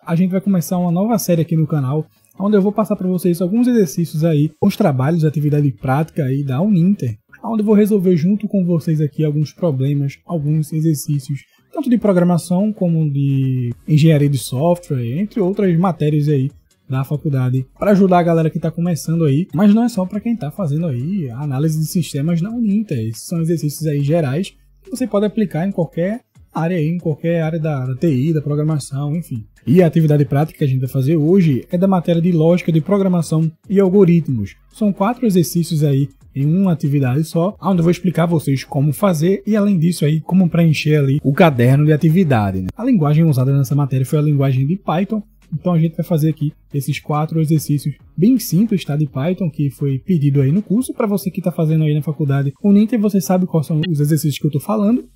a gente vai começar uma nova série aqui no canal, onde eu vou passar para vocês alguns exercícios aí, os trabalhos de atividade prática aí da Uninter, onde eu vou resolver junto com vocês aqui alguns problemas, alguns exercícios, tanto de programação como de engenharia de software, entre outras matérias aí da faculdade, para ajudar a galera que está começando aí, mas não é só para quem está fazendo aí a análise de sistemas na Uninter. Esses são exercícios aí gerais que você pode aplicar em qualquer área aí, em qualquer área da TI, da programação, enfim. E a atividade prática que a gente vai fazer hoje é da matéria de lógica de programação e algoritmos. São 4 exercícios aí em uma atividade só, onde eu vou explicar a vocês como fazer e, além disso, aí como preencher ali o caderno de atividade, né? A linguagem usada nessa matéria foi a linguagem de Python, então a gente vai fazer aqui esses 4 exercícios bem simples, tá, de Python, que foi pedido aí no curso. Para você que está fazendo aí na faculdade Uninter, você sabe quais são os exercícios que eu estou falando,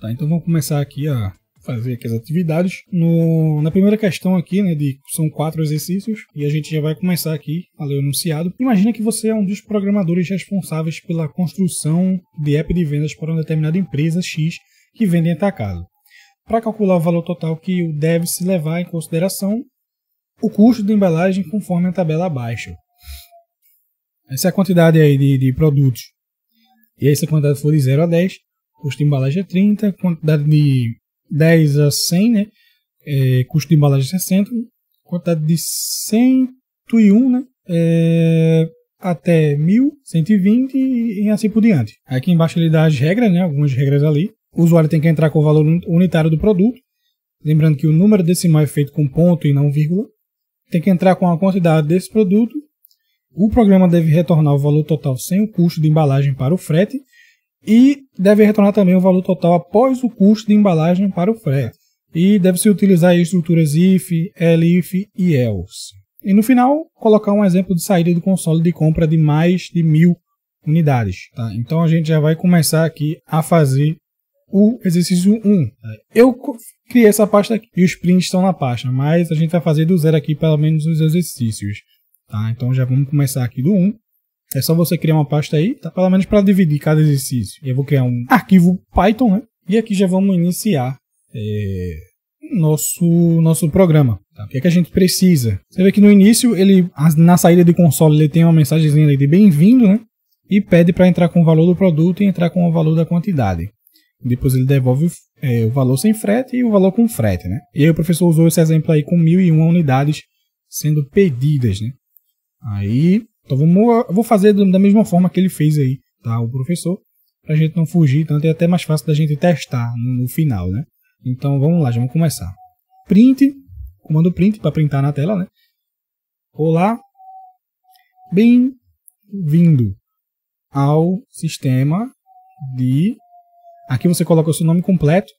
tá? Então vamos começar aqui a fazer aqui as atividades. Na primeira questão aqui, né, são 4 exercícios e a gente já vai começar aqui a ler o enunciado. Imagina que você é um dos programadores responsáveis pela construção de app de vendas para uma determinada empresa X que vende em atacado. Para calcular o valor total que deve-se levar em consideração o custo de embalagem conforme a tabela abaixo. Essa é a quantidade aí de produtos. E aí, se a quantidade for de 0 a 10, custo de embalagem é 30, quantidade de 10 a 100, né? Custo de embalagem é 60, quantidade de 101, né? Até 1000, 120 e assim por diante. Aqui embaixo ele dá as regras, né? Algumas regras ali. O usuário tem que entrar com o valor unitário do produto. Lembrando que o número decimal é feito com ponto e não vírgula. Tem que entrar com a quantidade desse produto. O programa deve retornar o valor total sem o custo de embalagem para o frete. E deve retornar também o valor total após o custo de embalagem para o frete. E deve-se utilizar estruturas if, elif e else. E no final, colocar um exemplo de saída do console de compra de mais de 1000 unidades. Tá? Então a gente já vai começar aqui a fazer o exercício 1. Eu criei essa pasta aqui e os prints estão na pasta, mas a gente vai fazer do zero aqui pelo menos os exercícios. Tá? Então já vamos começar aqui do 1. É só você criar uma pasta aí, tá? Pelo menos para dividir cada exercício. Eu vou criar um arquivo Python, né? E aqui já vamos iniciar nosso programa. Tá? O que é que a gente precisa? Você vê que no início, na saída de console, ele tem uma mensagenzinha ali de bem-vindo, né? E pede para entrar com o valor do produto e entrar com o valor da quantidade. Depois ele devolve o valor sem frete e o valor com frete, né? E aí o professor usou esse exemplo aí com 1001 unidades sendo pedidas, né? Aí, então eu vou fazer da mesma forma que ele fez aí, tá? O professor, pra gente não fugir tanto, é até mais fácil da gente testar no final, né? Então vamos lá, já vamos começar. Print, comando print para printar na tela, né? Olá, bem-vindo ao sistema de... Aqui você coloca o seu nome completo,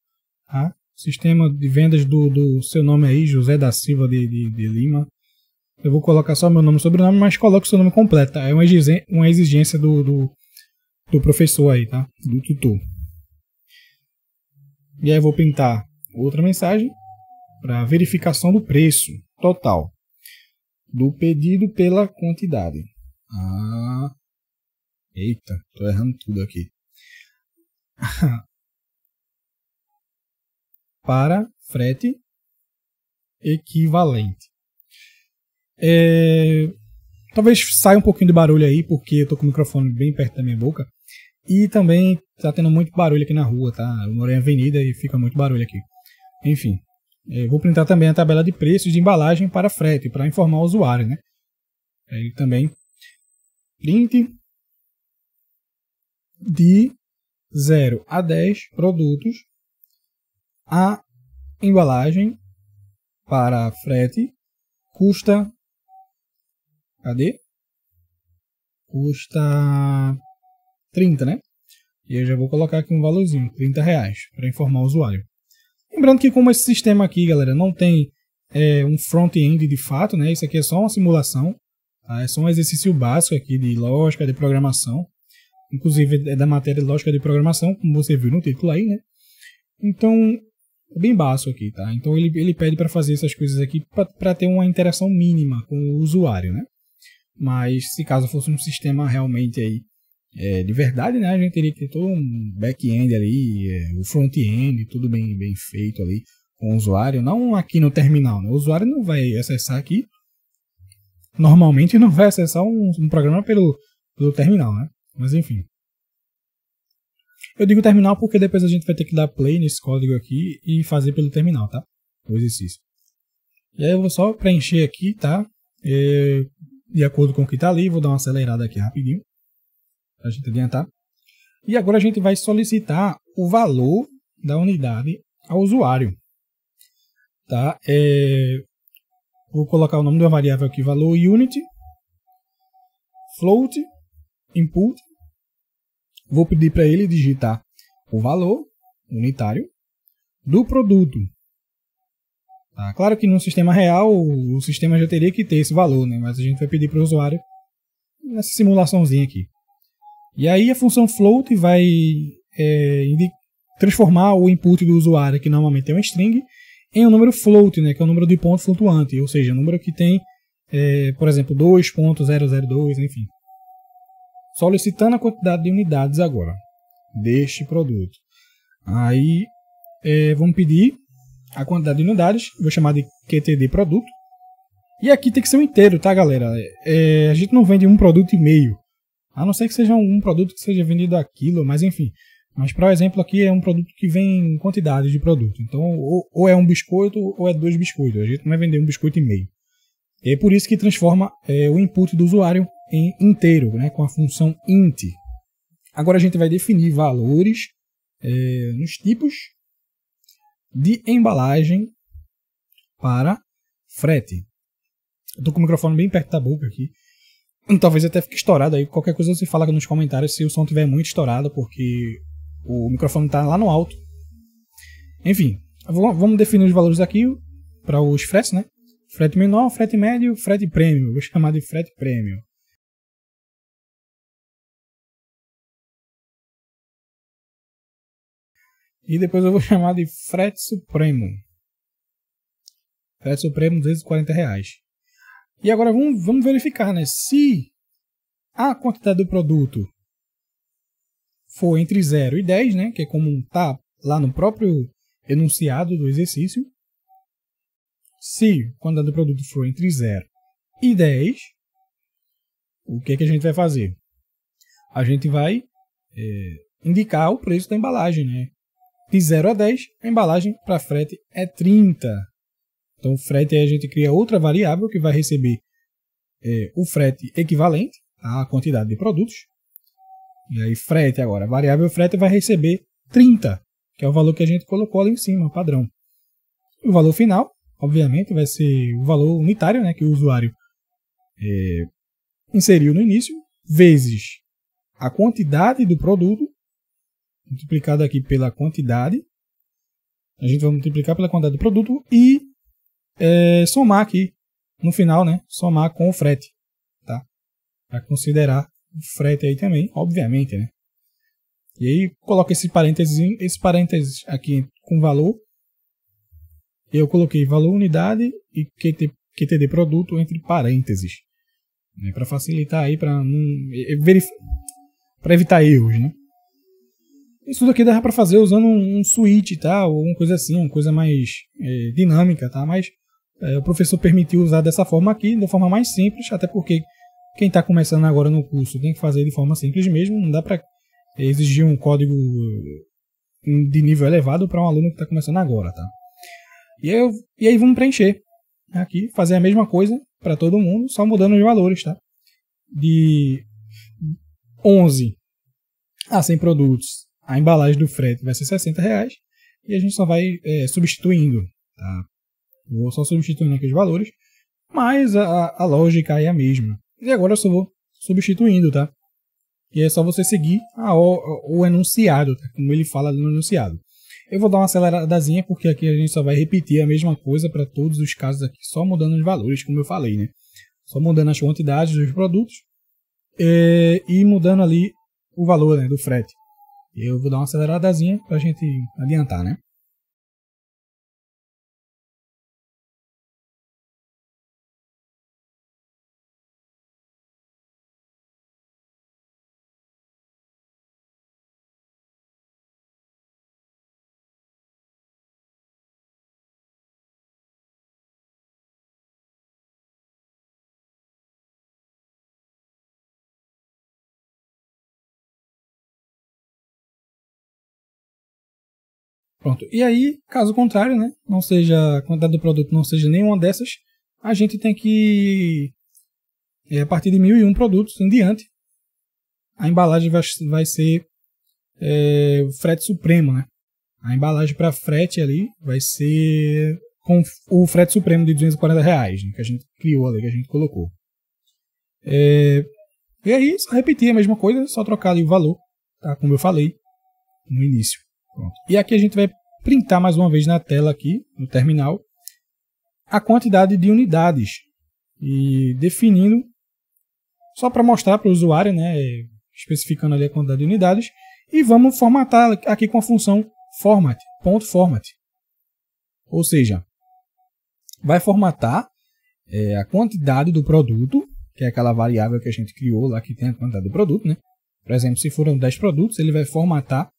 tá? Sistema de vendas do seu nome aí, José da Silva de Lima. Eu vou colocar só meu nome e sobrenome, mas coloque o seu nome completo, tá? É uma exigência do professor aí, tá? Do tutor. E aí eu vou printar outra mensagem para verificação do preço total do pedido pela quantidade. Eita, tô errando tudo aqui. Para frete equivalente. Talvez saia um pouquinho de barulho aí, porque eu tô com o microfone bem perto da minha boca. E também tá tendo muito barulho aqui na rua, tá? Eu moro em avenida e fica muito barulho aqui. Enfim, vou printar também a tabela de preços de embalagem para frete, para informar o usuário, né? Aí também print de 0 a 10 produtos, a embalagem para frete custa... Cadê? Custa 30, né? E eu já vou colocar aqui um valorzinho, R$30, para informar o usuário. Lembrando que como esse sistema aqui, galera, não tem um front-end de fato, né? Isso aqui é só uma simulação, tá? É só um exercício básico aqui de lógica de programação. Inclusive é da matéria de lógica de programação, como você viu no título aí, né? Então, é bem básico aqui, tá? Então ele pede para fazer essas coisas aqui para ter uma interação mínima com o usuário, né? Mas se caso fosse um sistema realmente aí de verdade, né, a gente teria que ter todo um back-end ali, o front-end, tudo bem feito ali, com o usuário, não aqui no terminal, né? O usuário não vai acessar aqui, normalmente não vai acessar um programa pelo terminal, né? Mas enfim. Eu digo terminal porque depois a gente vai ter que dar play nesse código aqui e fazer pelo terminal, tá? O exercício. E aí eu vou só preencher aqui, tá? De acordo com o que tá ali, vou dar uma acelerada aqui rapidinho, pra gente adiantar. E agora a gente vai solicitar o valor da unidade ao usuário, tá? Vou colocar o nome da variável aqui, valor unit, float, input. Vou pedir para ele digitar o valor unitário do produto. Tá? Claro que no sistema real o sistema já teria que ter esse valor, né? Mas a gente vai pedir para o usuário nessa simulaçãozinha aqui. E aí a função float vai transformar o input do usuário, que normalmente é uma string, em um número float, né? Que é o número de ponto flutuante, ou seja, um número que tem, por exemplo, 2.002, enfim. Solicitando a quantidade de unidades agora deste produto. Aí vamos pedir a quantidade de unidades, vou chamar de QTD produto. E aqui tem que ser um inteiro, tá, galera? A gente não vende um produto e meio, a não ser que seja um produto que seja vendido a quilo, mas enfim. Mas para o exemplo aqui é um produto que vem em quantidade de produto. Então ou é um biscoito ou é 2 biscoitos. A gente não vai vender um biscoito e meio. E é por isso que transforma o input do usuário em inteiro, né, com a função int. Agora a gente vai definir valores nos tipos de embalagem para frete. Estou com o microfone bem perto da boca aqui. Talvez até fique estourado aí. Qualquer coisa você fala nos comentários se o som estiver muito estourado, porque o microfone está lá no alto. Enfim, vamos definir os valores aqui para os fretes, né? Frete menor, frete médio, frete premium. Vou chamar de frete premium. E depois eu vou chamar de frete supremo. Frete supremo, R$240. E agora vamos verificar, né? Se a quantidade do produto for entre 0 e 10, né? Que é como está lá no próprio enunciado do exercício. Se a quantidade do produto for entre 0 e 10, o que a gente vai fazer? A gente vai indicar o preço da embalagem, né? De 0 a 10, a embalagem para frete é 30. Então, o frete, aí a gente cria outra variável que vai receber o frete equivalente à quantidade de produtos. E aí, frete agora, a variável frete vai receber 30, que é o valor que a gente colocou ali em cima, padrão. O valor final, obviamente, vai ser o valor unitário, né, que o usuário inseriu no início, vezes a quantidade do produto, multiplicado aqui pela quantidade. A gente vai multiplicar pela quantidade do produto e somar aqui no final, né? Somar com o frete, tá? Para considerar o frete aí também, obviamente, né? E aí coloca esse parênteses aqui com valor. Eu coloquei valor unidade e QTD produto entre parênteses, né? Para facilitar aí, para evitar erros, né? Isso daqui dá para fazer usando um switch, tá? Ou uma coisa assim, uma coisa mais dinâmica, tá? Mas o professor permitiu usar dessa forma aqui, de forma mais simples, até porque quem está começando agora no curso tem que fazer de forma simples mesmo, não dá para exigir um código de nível elevado para um aluno que está começando agora, tá? E aí vamos preencher aqui, fazer a mesma coisa para todo mundo, só mudando os valores, tá? De 11 a 100 produtos, a embalagem do frete vai ser R$60 e a gente só vai substituindo, tá? Vou só substituindo aqui os valores, mas a lógica é a mesma. E agora eu só vou substituindo, tá? E é só você seguir o enunciado, tá? Como ele fala no enunciado. Eu vou dar uma aceleradazinha porque aqui a gente só vai repetir a mesma coisa para todos os casos aqui, só mudando os valores, como eu falei, né? Só mudando as quantidades dos produtos e mudando ali o valor, né, do frete. Eu vou dar uma aceleradazinha para a gente adiantar, né? Pronto. E aí, caso contrário, né, não seja a quantidade do produto não seja nenhuma dessas, a gente tem que, a partir de 1001 produtos em diante, a embalagem vai ser o frete supremo, né? A embalagem para frete ali vai ser com o frete supremo de R$240, né, que a gente criou ali, que a gente colocou. E aí, só repetir a mesma coisa, só trocar ali o valor, tá? Como eu falei no início. Pronto. E aqui a gente vai printar mais uma vez na tela aqui, no terminal, a quantidade de unidades. E definindo, só para mostrar para o usuário, né, especificando ali a quantidade de unidades. E vamos formatar aqui com a função format, .format. Ou seja, vai formatar a quantidade do produto, que é aquela variável que a gente criou lá que tem a quantidade do produto, né? Por exemplo, se foram 10 produtos, ele vai formatar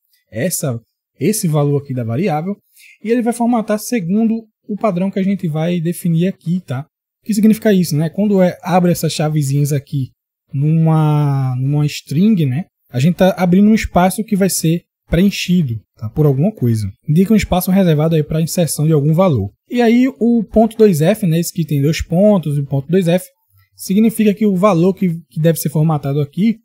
esse valor aqui da variável e ele vai formatar segundo o padrão que a gente vai definir aqui, tá? O que significa isso, né? Quando abre essas chavezinhas aqui numa string, né? A gente está abrindo um espaço que vai ser preenchido, tá? Por alguma coisa. Indica um espaço reservado aí para inserção de algum valor. E aí o ponto 2F, né? Esse que tem 2 pontos e o ponto 2F, significa que o valor que deve ser formatado aqui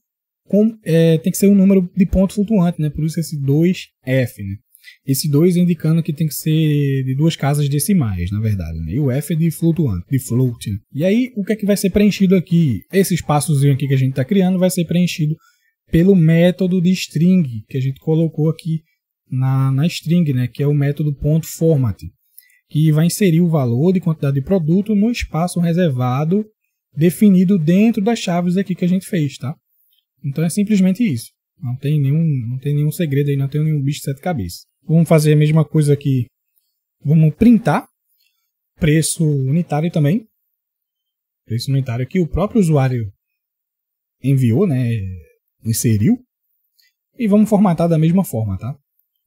tem que ser um número de ponto flutuante, né? Por isso esse 2F, né? Esse 2 indicando que tem que ser de 2 casas decimais, na verdade, né? E o F é de flutuante, de float, né? E aí, o que é que vai ser preenchido aqui? Esse espaçozinho aqui que a gente está criando vai ser preenchido pelo método de string, que a gente colocou aqui na string, né? Que é o método .format, que vai inserir o valor de quantidade de produto no espaço reservado definido dentro das chaves aqui que a gente fez, tá? Então é simplesmente isso. Não tem nenhum segredo aí, não tem nenhum bicho de 7 cabeças. Vamos fazer a mesma coisa aqui. Vamos printar preço unitário também. Preço unitário que o próprio usuário enviou, né? Inseriu. E vamos formatar da mesma forma, tá?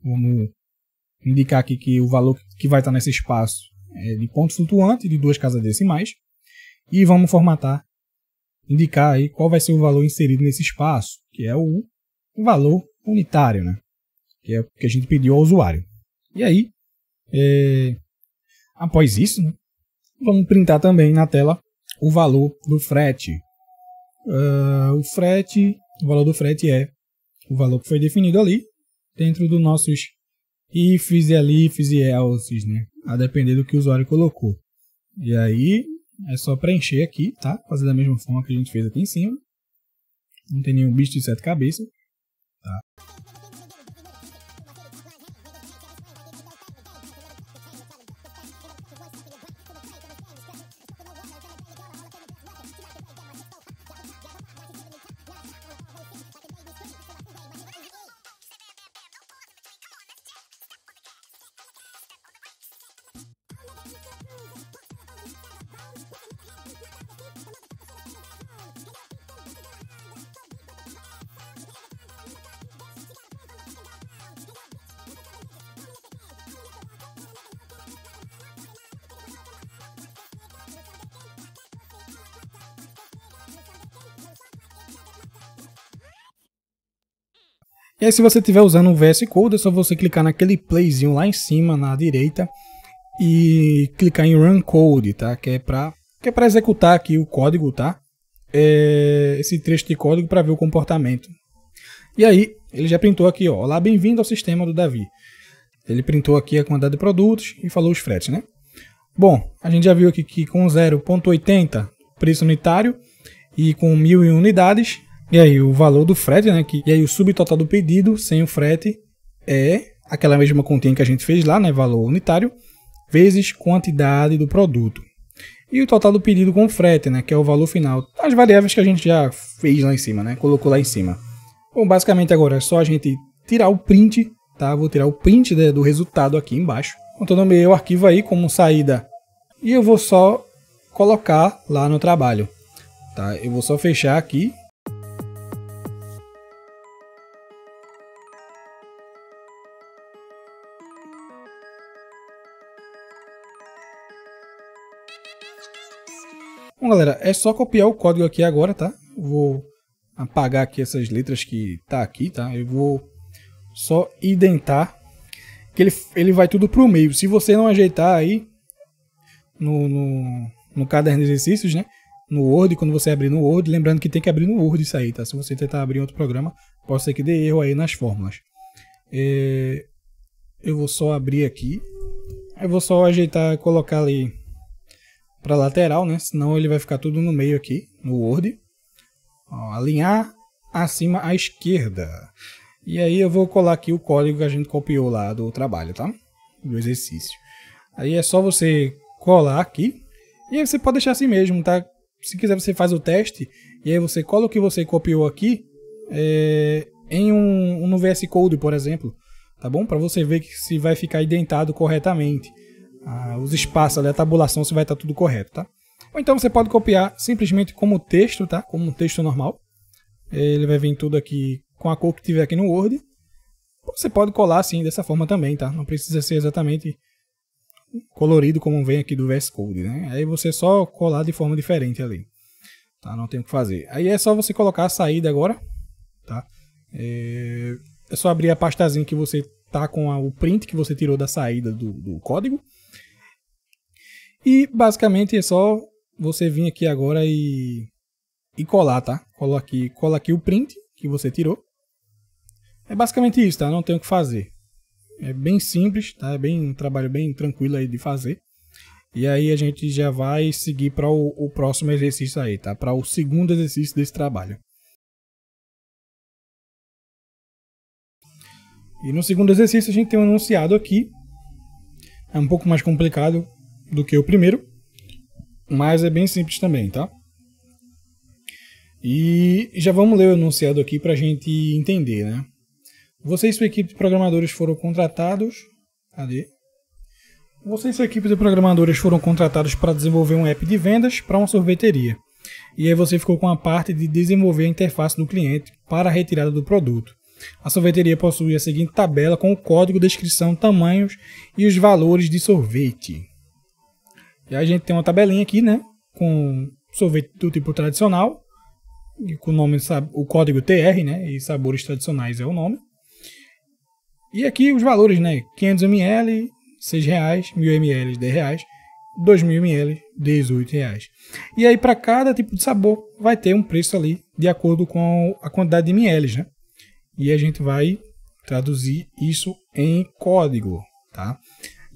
Vamos indicar aqui que o valor que vai estar nesse espaço é de ponto flutuante de 2 casas decimais. E vamos formatar, indicar aí qual vai ser o valor inserido nesse espaço, que é o valor unitário, né? Que é o que a gente pediu ao usuário. E aí, após isso, né, vamos printar também na tela o valor do frete. O valor do frete é o valor que foi definido ali, dentro dos nossos ifs e alifs e elses, né? A depender do que o usuário colocou. E aí, é só preencher aqui, tá? Fazer da mesma forma que a gente fez aqui em cima. Não tem nenhum bicho de 7 cabeças, tá? E aí, se você estiver usando o VS Code, é só você clicar naquele playzinho lá em cima, na direita, e clicar em Run Code, tá? Que é para executar aqui o código, tá? Esse trecho de código para ver o comportamento. E aí, ele já printou aqui, ó. Olá, bem-vindo ao sistema do Davi. Ele printou aqui a quantidade de produtos e falou os fretes, né? Bom, a gente já viu aqui que com 0,80 preço unitário e com 1001 unidades, e aí o valor do frete, né? E aí o subtotal do pedido sem o frete é aquela mesma continha que a gente fez lá, né? Valor unitário, vezes quantidade do produto. E o total do pedido com frete, né? Que é o valor final. As variáveis que a gente já fez lá em cima, né? Colocou lá em cima. Bom, basicamente agora é só a gente tirar o print, tá? Vou tirar o print do resultado aqui embaixo. Então eu nomeei o arquivo aí como saída. E eu vou só colocar lá no trabalho, tá? Eu vou só fechar aqui. Bom, galera, é só copiar o código aqui agora, tá? Vou apagar aqui essas letras que tá aqui, tá? Eu vou só indentar que ele vai tudo pro meio. Se você não ajeitar aí no caderno de exercícios, né? No Word, quando você abrir no Word, lembrando que tem que abrir no Word isso aí, tá? Se você tentar abrir em outro programa, pode ser que dê erro aí nas fórmulas. Eu vou só abrir aqui. Eu vou só ajeitar, colocar ali para lateral, né? Senão ele vai ficar tudo no meio aqui, no Word. Ó, alinhar acima à esquerda. E aí eu vou colar aqui o código que a gente copiou lá do trabalho, tá? Do exercício. Aí é só você colar aqui. E aí você pode deixar assim mesmo, tá? Se quiser você faz o teste. E aí você cola o que você copiou aqui no VS Code, por exemplo. Tá bom? Para você ver que se vai ficar identado corretamente. Os espaços ali, a tabulação, se vai estar tudo correto, tá? Ou então você pode copiar simplesmente como texto, tá? Como um texto normal. Ele vai vir tudo aqui com a cor que tiver aqui no Word. Você pode colar assim, dessa forma também, tá? Não precisa ser exatamente colorido como vem aqui do VS Code, né? Aí você só colar de forma diferente ali. Tá? Não tem o que fazer. Aí é só você colocar a saída agora, tá? É só abrir a pastazinha que você tá com o print que você tirou da saída do código. E basicamente é só você vir aqui agora e colar, tá? Cola aqui o print que você tirou. É basicamente isso, tá? Não tem o que fazer. É bem simples, tá? É um trabalho bem tranquilo aí de fazer. E aí a gente já vai seguir para o próximo exercício aí, tá? Para o segundo exercício desse trabalho. E no segundo exercício a gente tem um enunciado aqui. É um pouco mais complicado do que o primeiro, mas é bem simples também, tá? E já vamos ler o enunciado aqui para a gente entender, né? Você e sua equipe de programadores foram contratados... Cadê? Você e sua equipe de programadores foram contratados para desenvolver um app de vendas para uma sorveteria. E aí você ficou com a parte de desenvolver a interface do cliente para a retirada do produto. A sorveteria possui a seguinte tabela com o código, descrição, tamanhos e os valores de sorvete. E aí a gente tem uma tabelinha aqui, né? Com sorvete do tipo tradicional. E com o nome, o código TR, né? E sabores tradicionais é o nome. E aqui os valores, né? 500 ml, R$ 6, 1000 ml, R$ 10, 2000 ml, R$ 18. E aí para cada tipo de sabor vai ter um preço ali de acordo com a quantidade de ml, né? E a gente vai traduzir isso em código, tá?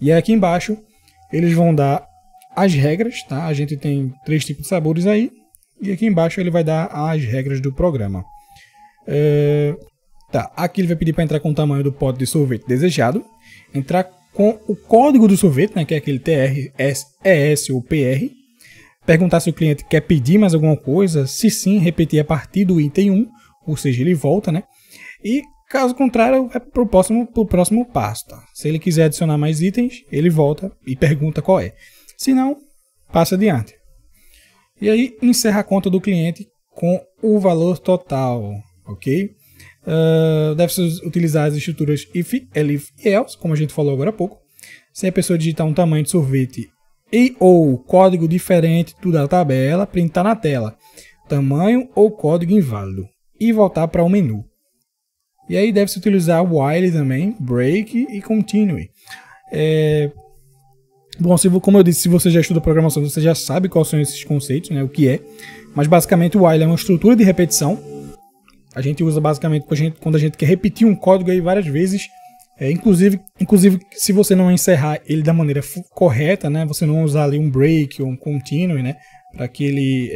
E aqui embaixo eles vão dar as regras, tá? A gente tem 3 tipos de sabores aí. E aqui embaixo ele vai dar as regras do programa. Tá, aqui ele vai pedir para entrar com o tamanho do pote de sorvete desejado. Entrar com o código do sorvete, né? Que é aquele TR, ES ou PR. Perguntar se o cliente quer pedir mais alguma coisa. Se sim, repetir a partir do item 1. Ou seja, ele volta, né? E caso contrário, é pro próximo passo, tá? Se ele quiser adicionar mais itens, ele volta e pergunta qual é. Se não, passa adiante. E aí, encerra a conta do cliente com o valor total, ok? Deve-se utilizar as estruturas if, elif e else, como a gente falou agora há pouco. Se a pessoa digitar um tamanho de sorvete e ou código diferente da tabela, printar na tela. Tamanho ou código inválido. E voltar para o menu. E aí deve-se utilizar while também, break e continue. Bom, como eu disse, se você já estuda programação, você já sabe quais são esses conceitos, né, o que é. Mas basicamente o while é uma estrutura de repetição. A gente usa basicamente quando a gente quer repetir um código aí várias vezes. Inclusive, se você não encerrar ele da maneira correta, né, você não usar ali um break ou um continue, né, para que ele...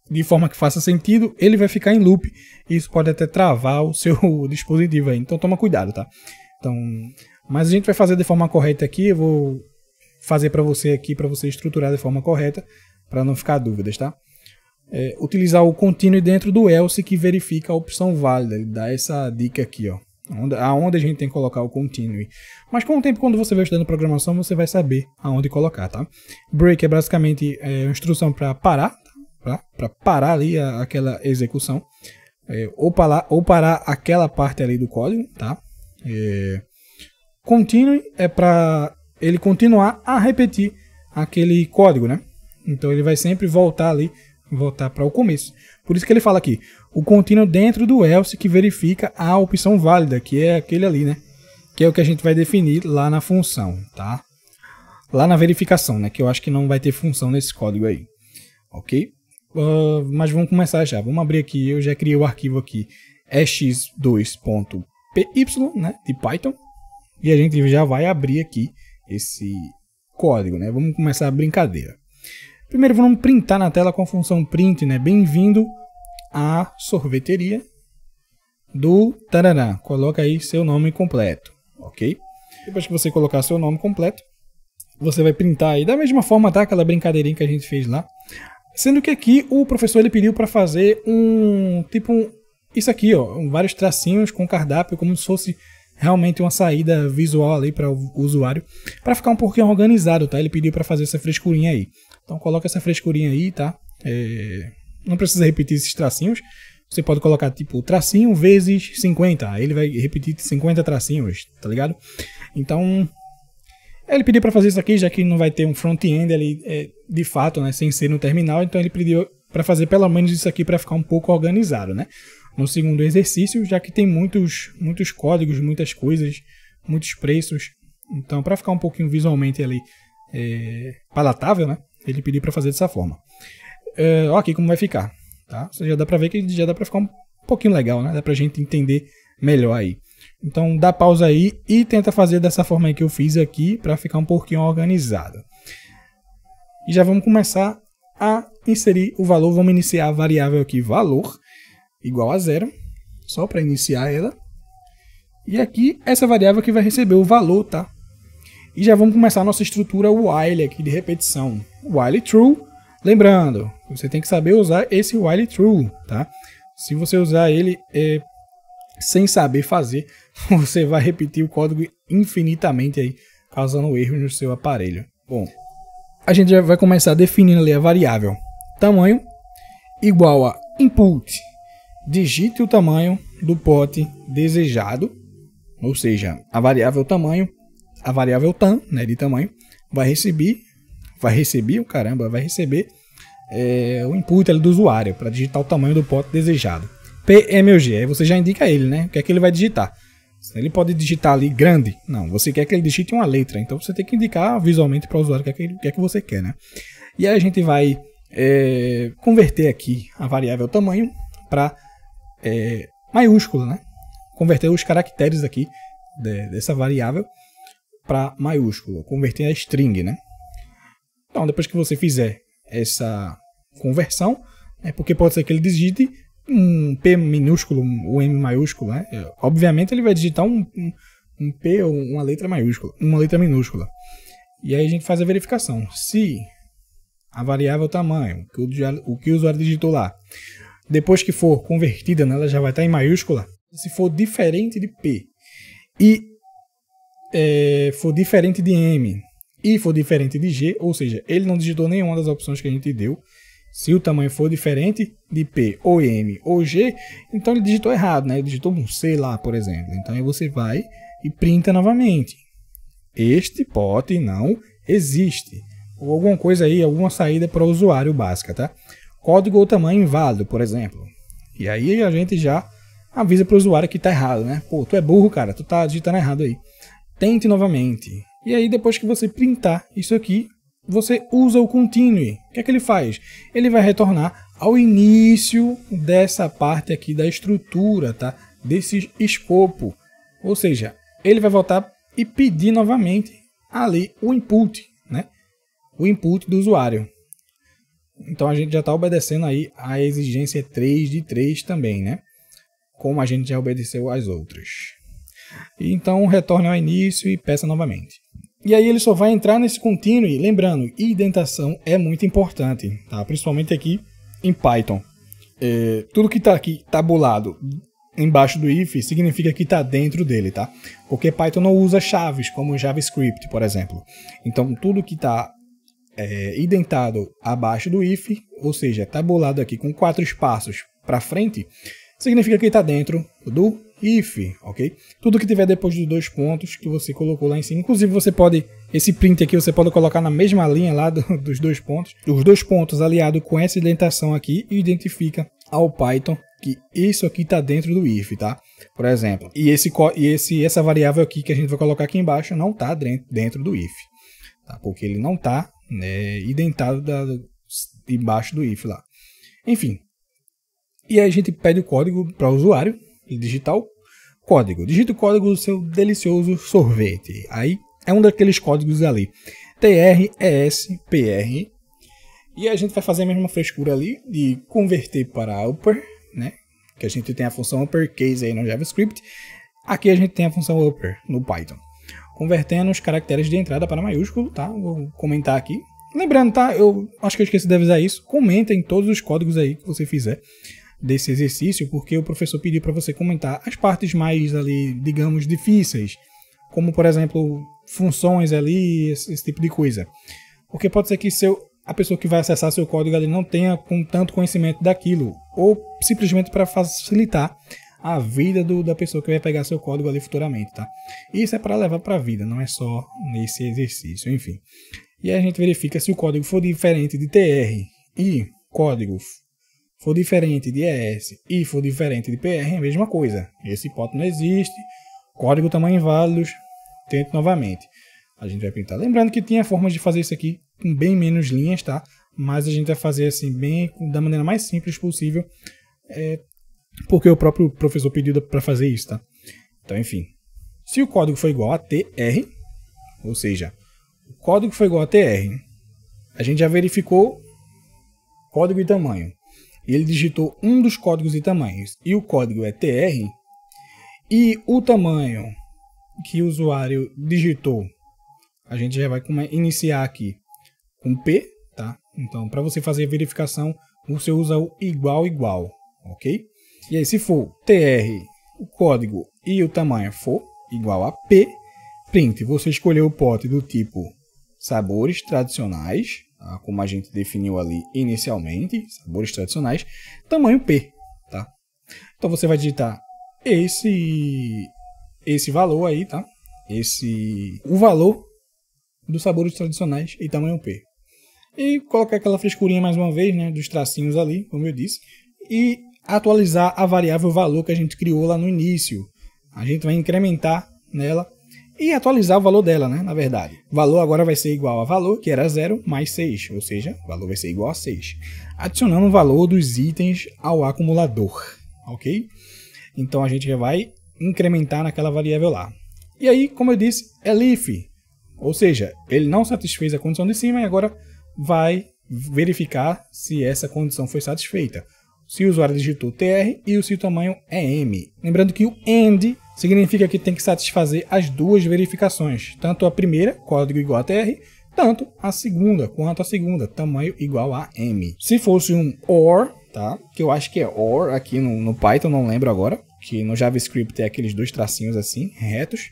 de forma que faça sentido, ele vai ficar em loop. E isso pode até travar o seu dispositivo aí. Então toma cuidado, tá? Mas a gente vai fazer de forma correta aqui. Eu vou fazer para você aqui, para você estruturar de forma correta, para não ficar dúvidas, tá? Utilizar o continue dentro do else que verifica a opção válida. Ele dá essa dica aqui, ó. Aonde a gente tem que colocar o continue. Mas com o tempo, quando você vai estudando programação, você vai saber aonde colocar, tá? Break é basicamente uma instrução para parar. Para parar ali aquela execução, ou parar aquela parte ali do código, tá? Continue é para ele continuar a repetir aquele código, né? Então ele vai sempre voltar para o começo. Por isso que ele fala aqui, o continue dentro do else que verifica a opção válida, que é aquele ali, né? que é o que a gente vai definir lá na função, tá? Lá na verificação, né? Que eu acho que não vai ter função nesse código aí, ok? Mas vamos começar já. Vamos abrir aqui, eu já criei o arquivo aqui ex2.py, né? De Python. E a gente já vai abrir aqui esse código, né? Vamos começar a brincadeira. Primeiro vamos printar na tela com a função print, né? Bem-vindo à sorveteria do tarará. Coloca aí seu nome completo, ok? Depois que você colocar seu nome completo, você vai printar aí da mesma forma, tá? Aquela brincadeirinha que a gente fez lá. Sendo que aqui o professor ele pediu para fazer isso aqui, ó, vários tracinhos com cardápio, como se fosse realmente uma saída visual ali para o usuário, para ficar um pouquinho organizado, tá? Ele pediu para fazer essa frescurinha aí. Então coloca essa frescurinha aí, tá? Não precisa repetir esses tracinhos. Você pode colocar tipo tracinho vezes 50, aí ele vai repetir 50 tracinhos, tá ligado? Então ele pediu para fazer isso aqui, já que não vai ter um front-end ali de fato, né, sem ser no terminal, então ele pediu para fazer pelo menos isso aqui para ficar um pouco organizado, né? No segundo exercício, já que tem muitos códigos, muitas coisas, muitos preços, então para ficar um pouquinho visualmente ali palatável, né? Ele pediu para fazer dessa forma. Ó aqui como vai ficar, tá? Você já dá para ver que já dá para ficar um pouquinho legal, né? Dá para a gente entender melhor aí. Então dá pausa aí e tenta fazer dessa forma aí que eu fiz aqui para ficar um pouquinho organizado. E já vamos começar a inserir o valor. Vamos iniciar a variável aqui valor igual a 0, só para iniciar ela. E aqui essa variável que vai receber o valor, tá? E já vamos começar a nossa estrutura while aqui de repetição. While true, lembrando, você tem que saber usar esse while true, tá? Se você usar ele sem saber fazer, você vai repetir o código infinitamente aí, causando erros no seu aparelho. Bom, a gente já vai começar definindo ali a variável tamanho igual a input. Digite o tamanho do pote desejado, ou seja, a variável tamanho, a variável tam, né, de tamanho, vai receber o input ali do usuário para digitar o tamanho do pote desejado. PMG, aí você já indica ele, né? O que é que ele vai digitar. Ele pode digitar ali grande. Não, você quer que ele digite uma letra. Então você tem que indicar visualmente para o usuário o que é que você quer, né? E aí a gente vai converter aqui a variável tamanho para maiúscula, né? Converter os caracteres aqui dessa variável para maiúsculo. Converter a string, né? Então depois que você fizer essa conversão, porque pode ser que ele digite um P minúsculo, um M maiúsculo, né? Obviamente ele vai digitar um P ou uma letra maiúscula, uma letra minúscula. E aí a gente faz a verificação. Se a variável tamanho, o que o usuário digitou lá, depois que for convertida, né, ela já vai estar em maiúscula. Se for diferente de P e for diferente de M e for diferente de G, ou seja, ele não digitou nenhuma das opções que a gente deu. Se o tamanho for diferente de P ou M ou G, então ele digitou errado, né? Ele digitou um C lá, por exemplo. Então aí você vai e printa novamente. Este pote não existe. Ou alguma coisa aí, alguma saída para o usuário básica, tá? Código ou tamanho inválido, por exemplo. E aí a gente já avisa para o usuário que está errado, né? Pô, tu é burro, cara, tu tá digitando errado aí. Tente novamente. E aí depois que você printar isso aqui, você usa o continue. O que é que ele faz? Ele vai retornar ao início dessa parte aqui da estrutura, tá? Desse escopo. Ou seja, ele vai voltar e pedir novamente ali o input, né? O input do usuário. Então a gente já está obedecendo aí a exigência 3 de 3 também, né? Como a gente já obedeceu às outras. Então retorne ao início e peça novamente. E aí ele só vai entrar nesse continue, lembrando, indentação é muito importante, tá? Principalmente aqui em Python. Tudo que está aqui tabulado embaixo do if significa que está dentro dele, tá? Porque Python não usa chaves como JavaScript, por exemplo. Então tudo que está indentado abaixo do if, ou seja, tabulado aqui com 4 espaços para frente, significa que está dentro do if, ok? Tudo que tiver depois dos 2 pontos que você colocou lá em cima, inclusive você pode, esse print aqui você pode colocar na mesma linha lá dos 2 pontos. Os 2 pontos aliado com essa indentação aqui identifica ao Python que isso aqui está dentro do if, tá? por exemplo. E essa variável aqui que a gente vai colocar aqui embaixo não está dentro do if, tá? Porque ele não está, né, identado embaixo do if lá. Enfim. E aí a gente pede o código para o usuário e digitar o código. Digita o código do seu delicioso sorvete. Aí é um daqueles códigos ali. TRESPR. E a gente vai fazer a mesma frescura ali de converter para upper, né? Que a gente tem a função uppercase aí no JavaScript. Aqui a gente tem a função upper no Python. Convertendo os caracteres de entrada para maiúsculo, tá? Vou comentar aqui. Lembrando, tá? Eu acho que eu esqueci de avisar isso. Comenta em todos os códigos aí que você fizer desse exercício, porque o professor pediu para você comentar as partes mais ali, digamos, difíceis. Como, por exemplo, funções ali, esse tipo de coisa. Porque pode ser que a pessoa que vai acessar seu código ali não tenha tanto conhecimento daquilo, ou simplesmente para facilitar a vida da pessoa que vai pegar seu código ali futuramente, tá? Isso é para levar para a vida, não é só nesse exercício, enfim. E aí a gente verifica se o código for diferente de TR e código for diferente de ES e for diferente de PR, é a mesma coisa. Esse hipótese não existe, código tamanho inválidos, tente novamente. A gente vai printar. Lembrando que tinha formas de fazer isso aqui com bem menos linhas, tá? Mas a gente vai fazer assim, da maneira mais simples possível, porque o próprio professor pediu para fazer isso, tá? Então, enfim. Se o código for igual a TR, ou seja, o código foi igual a TR, a gente já verificou código e tamanho. Ele digitou um dos códigos e tamanhos, e o código é TR, e o tamanho que o usuário digitou, a gente já vai iniciar aqui com P, tá? Então, para você fazer a verificação, você usa o igual, ok? E aí, se for TR, o código e o tamanho for igual a P, print, você escolheu o pote do tipo sabores tradicionais, tá? Como a gente definiu ali inicialmente, sabores tradicionais, tamanho P, tá? Então, você vai digitar esse valor aí, tá? O valor dos sabores tradicionais e tamanho P. E colocar aquela frescurinha mais uma vez, né, dos tracinhos ali, como eu disse, e atualizar a variável valor que a gente criou lá no início. A gente vai incrementar nela e atualizar o valor dela, né, na verdade. O valor agora vai ser igual a valor, que era 0, mais 6, ou seja, o valor vai ser igual a 6. Adicionando o valor dos itens ao acumulador, ok? Então a gente já vai incrementar naquela variável lá. E aí, como eu disse, é if. Ou seja, ele não satisfez a condição de cima e agora vai verificar se essa condição foi satisfeita. Se o usuário digitou TR e se o tamanho é M. Lembrando que o AND significa que tem que satisfazer as duas verificações. Tanto a primeira, código igual a TR, tanto a segunda, quanto a segunda, tamanho igual a M. Se fosse um OR, tá? Que eu acho que é OR aqui no Python, não lembro agora. Que no JavaScript tem aqueles dois tracinhos assim, retos.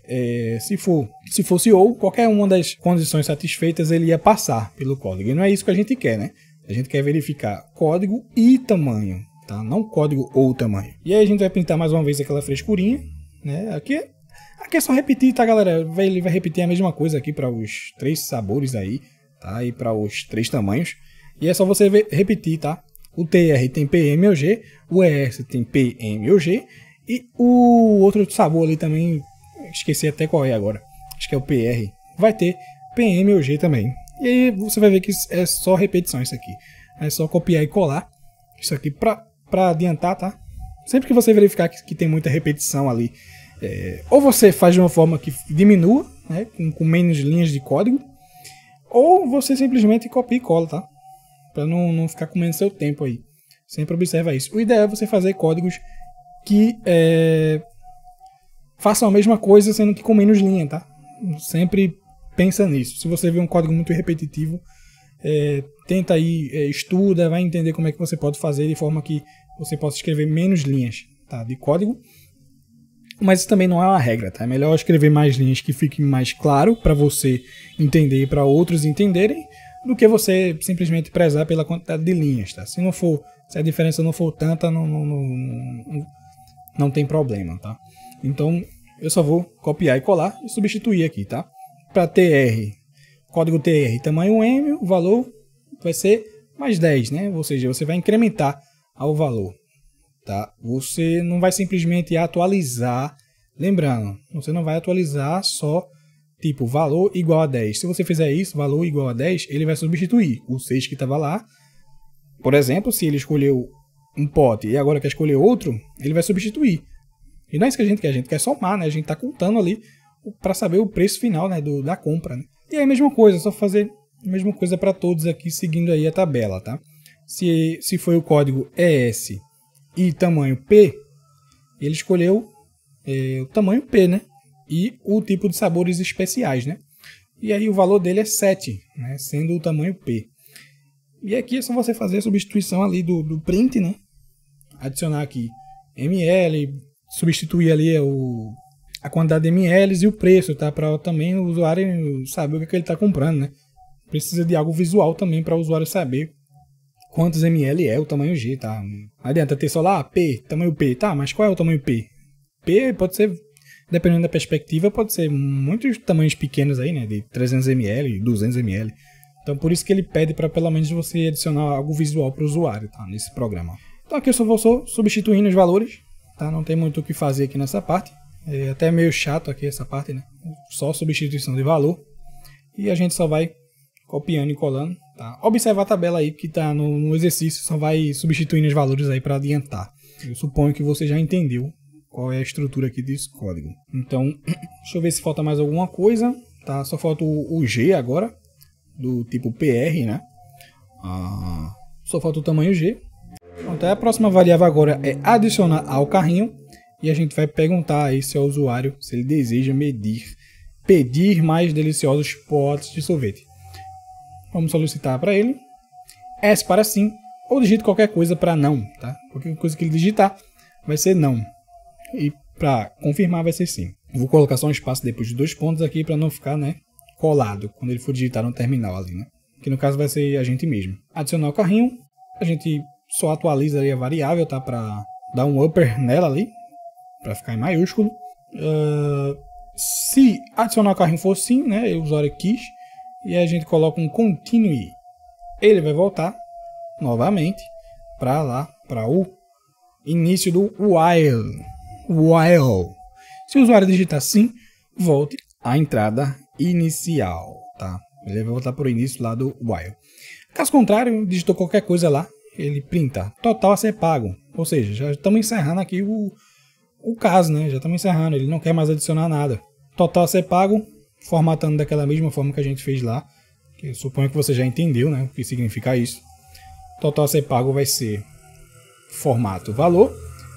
Se fosse ou, qualquer uma das condições satisfeitas ele ia passar pelo código. E não é isso que a gente quer, né? A gente quer verificar código e tamanho, tá? Não código ou tamanho. E aí a gente vai pintar mais uma vez aquela frescurinha, né? Aqui é só repetir, tá, galera? Ele vai repetir a mesma coisa aqui para os 3 sabores aí, tá? E para os 3 tamanhos. E é só você repetir, tá? O TR tem PMOG, o ES tem PMOG. E o outro sabor ali também, esqueci até qual é agora, acho que é o PR, vai ter PMOG também. E aí você vai ver que é só repetição isso aqui. É só copiar e colar isso aqui pra adiantar, tá? Sempre que você verificar que tem muita repetição ali, ou você faz de uma forma que diminua, né, com menos linhas de código, ou você simplesmente copia e cola, tá? Pra não ficar comendo seu tempo aí. Sempre observa isso. O ideal é você fazer códigos que façam a mesma coisa, sendo que com menos linha, tá? Sempre pensa nisso. Se você vê um código muito repetitivo, tenta aí, estuda, vai entender como é que você pode fazer de forma que você possa escrever menos linhas, tá, de código. Mas isso também não é uma regra, tá? É melhor escrever mais linhas que fique mais claro para você entender e para outros entenderem, do que você simplesmente prezar pela quantidade de linhas, tá? Se a diferença não for tanta, não tem problema, tá? Então, eu só vou copiar e colar e substituir aqui, tá? Para TR, código TR, tamanho M, o valor vai ser mais 10, né? Ou seja, você vai incrementar ao valor. tá? Você não vai simplesmente atualizar, lembrando, você não vai atualizar só tipo valor igual a 10. Se você fizer isso, valor igual a 10, ele vai substituir o 6 que estava lá. Por exemplo, se ele escolheu um pote e agora quer escolher outro, ele vai substituir. E não é isso que a gente quer somar, né? A gente está contando ali para saber o preço final, né, da compra, né? E aí a mesma coisa, só fazer a mesma coisa para todos aqui, seguindo aí a tabela, tá? Se foi o código ES e tamanho P, ele escolheu o tamanho P, né? E o tipo de sabores especiais, né? E aí o valor dele é 7, né? Sendo o tamanho P. E aqui é só você fazer a substituição ali do print, né? Adicionar aqui ml, substituir ali a quantidade de ml e o preço, tá? Para também o usuário saber o que ele está comprando, né? Precisa de algo visual também para o usuário saber quantos ml é o tamanho G, tá? Não adianta ter só lá P, tamanho P, tá? Mas qual é o tamanho P? P pode ser, dependendo da perspectiva, pode ser muitos tamanhos pequenos aí, né? De 300 ml, 200 ml. Então por isso que ele pede para pelo menos você adicionar algo visual para o usuário, tá? Nesse programa. Então aqui eu só vou substituindo os valores, tá? Não tem muito o que fazer aqui nessa parte. É até meio chato aqui essa parte, né? Só substituição de valor. E a gente só vai copiando e colando, tá? Observa a tabela aí que tá no exercício, só vai substituindo os valores aí para adiantar. Eu suponho que você já entendeu qual é a estrutura aqui desse código. Então, deixa eu ver se falta mais alguma coisa, tá? Só falta o G agora, do tipo PR, né? Só falta o tamanho G. Então, a próxima variável agora é adicionar ao carrinho. E a gente vai perguntar aí se ao usuário se ele deseja pedir mais deliciosos potes de sorvete. Vamos solicitar para ele S para sim, ou digite qualquer coisa para não, tá? Qualquer coisa que ele digitar vai ser não. E para confirmar vai ser sim. Vou colocar só um espaço depois de 2 pontos aqui para não ficar, né, colado quando ele for digitar no terminal ali, né? Que no caso vai ser a gente mesmo. Adicionar o carrinho, a gente só atualiza ali a variável, tá? Para dar um upper nela ali, para ficar em maiúsculo. Se adicionar o carrinho for sim, né, o usuário quis, e a gente coloca um continue, ele vai voltar novamente para lá, para o início do while. Se o usuário digitar sim, volte à entrada inicial, tá? Ele vai voltar para o início lá do while. Caso contrário, digitou qualquer coisa lá, ele printa total a ser pago. Ou seja, já estamos encerrando aqui o caso, né? Já estamos encerrando, ele não quer mais adicionar nada. Total a ser pago, formatando daquela mesma forma que a gente fez lá. Que eu suponho que você já entendeu, né? O que significa isso. Total a ser pago vai ser formato valor,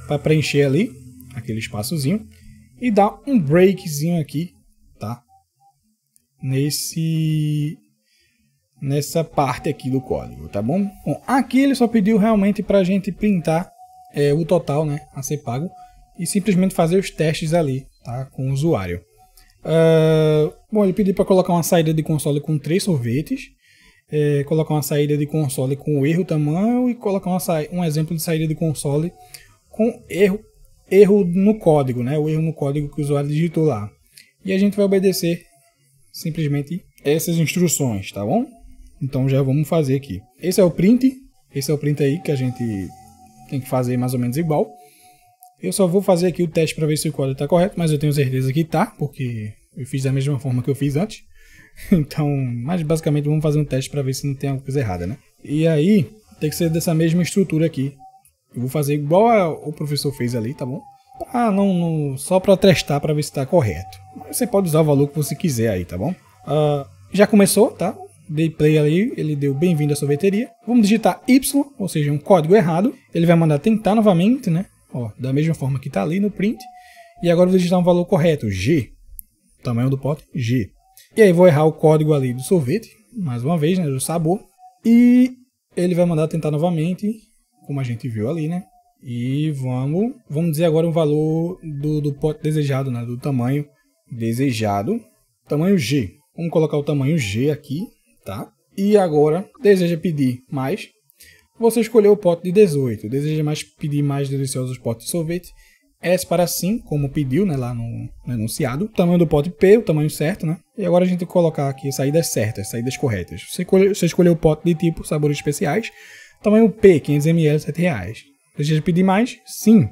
para preencher ali aquele espaçozinho e dar um breakzinho aqui, tá? Nessa parte aqui do código, tá bom? Bom, aqui ele só pediu realmente para a gente printar o total, né, a ser pago e simplesmente fazer os testes ali, tá, com o usuário. Bom, ele pediu para colocar uma saída de console com 3 sorvetes, colocar uma saída de console com erro tamanho e colocar um exemplo de saída de console com erro no código, né, o erro no código que o usuário digitou lá. E a gente vai obedecer simplesmente essas instruções, tá bom? Então já vamos fazer aqui. Esse é o print aí que a gente tem que fazer mais ou menos igual. Eu só vou fazer aqui o teste para ver se o código está correto, mas eu tenho certeza que está, porque eu fiz da mesma forma que eu fiz antes. Então, mas basicamente vamos fazer um teste para ver se não tem alguma coisa errada, né? E aí, tem que ser dessa mesma estrutura aqui. Eu vou fazer igual o professor fez ali, tá bom? Só para testar para ver se está correto. Você pode usar o valor que você quiser aí, tá bom? Já começou, tá? Dei play ali, ele deu bem-vindo à sorveteria. Vamos digitar Y, ou seja, um código errado. Ele vai mandar tentar novamente, né? Ó, da mesma forma que está ali no print. E agora eu vou digitar um valor correto, G. Tamanho do pote, G. E aí vou errar o código ali do sorvete, mais uma vez, né, do sabor. E ele vai mandar tentar novamente, como a gente viu ali, né? E vamos dizer agora o valor do pote desejado, né? Do tamanho desejado, tamanho G. Vamos colocar o tamanho G aqui, tá? E agora, deseja pedir mais. Você escolheu o pote de 18. Deseja pedir mais deliciosos potes de sorvete. S para sim, como pediu, né, lá no enunciado. O tamanho do pote P, o tamanho certo, né? E agora a gente tem que colocar aqui saídas certas, saídas corretas. Você escolheu o pote de tipo sabores especiais. Tamanho P, 500 ml, R$7. Deseja pedir mais? Sim.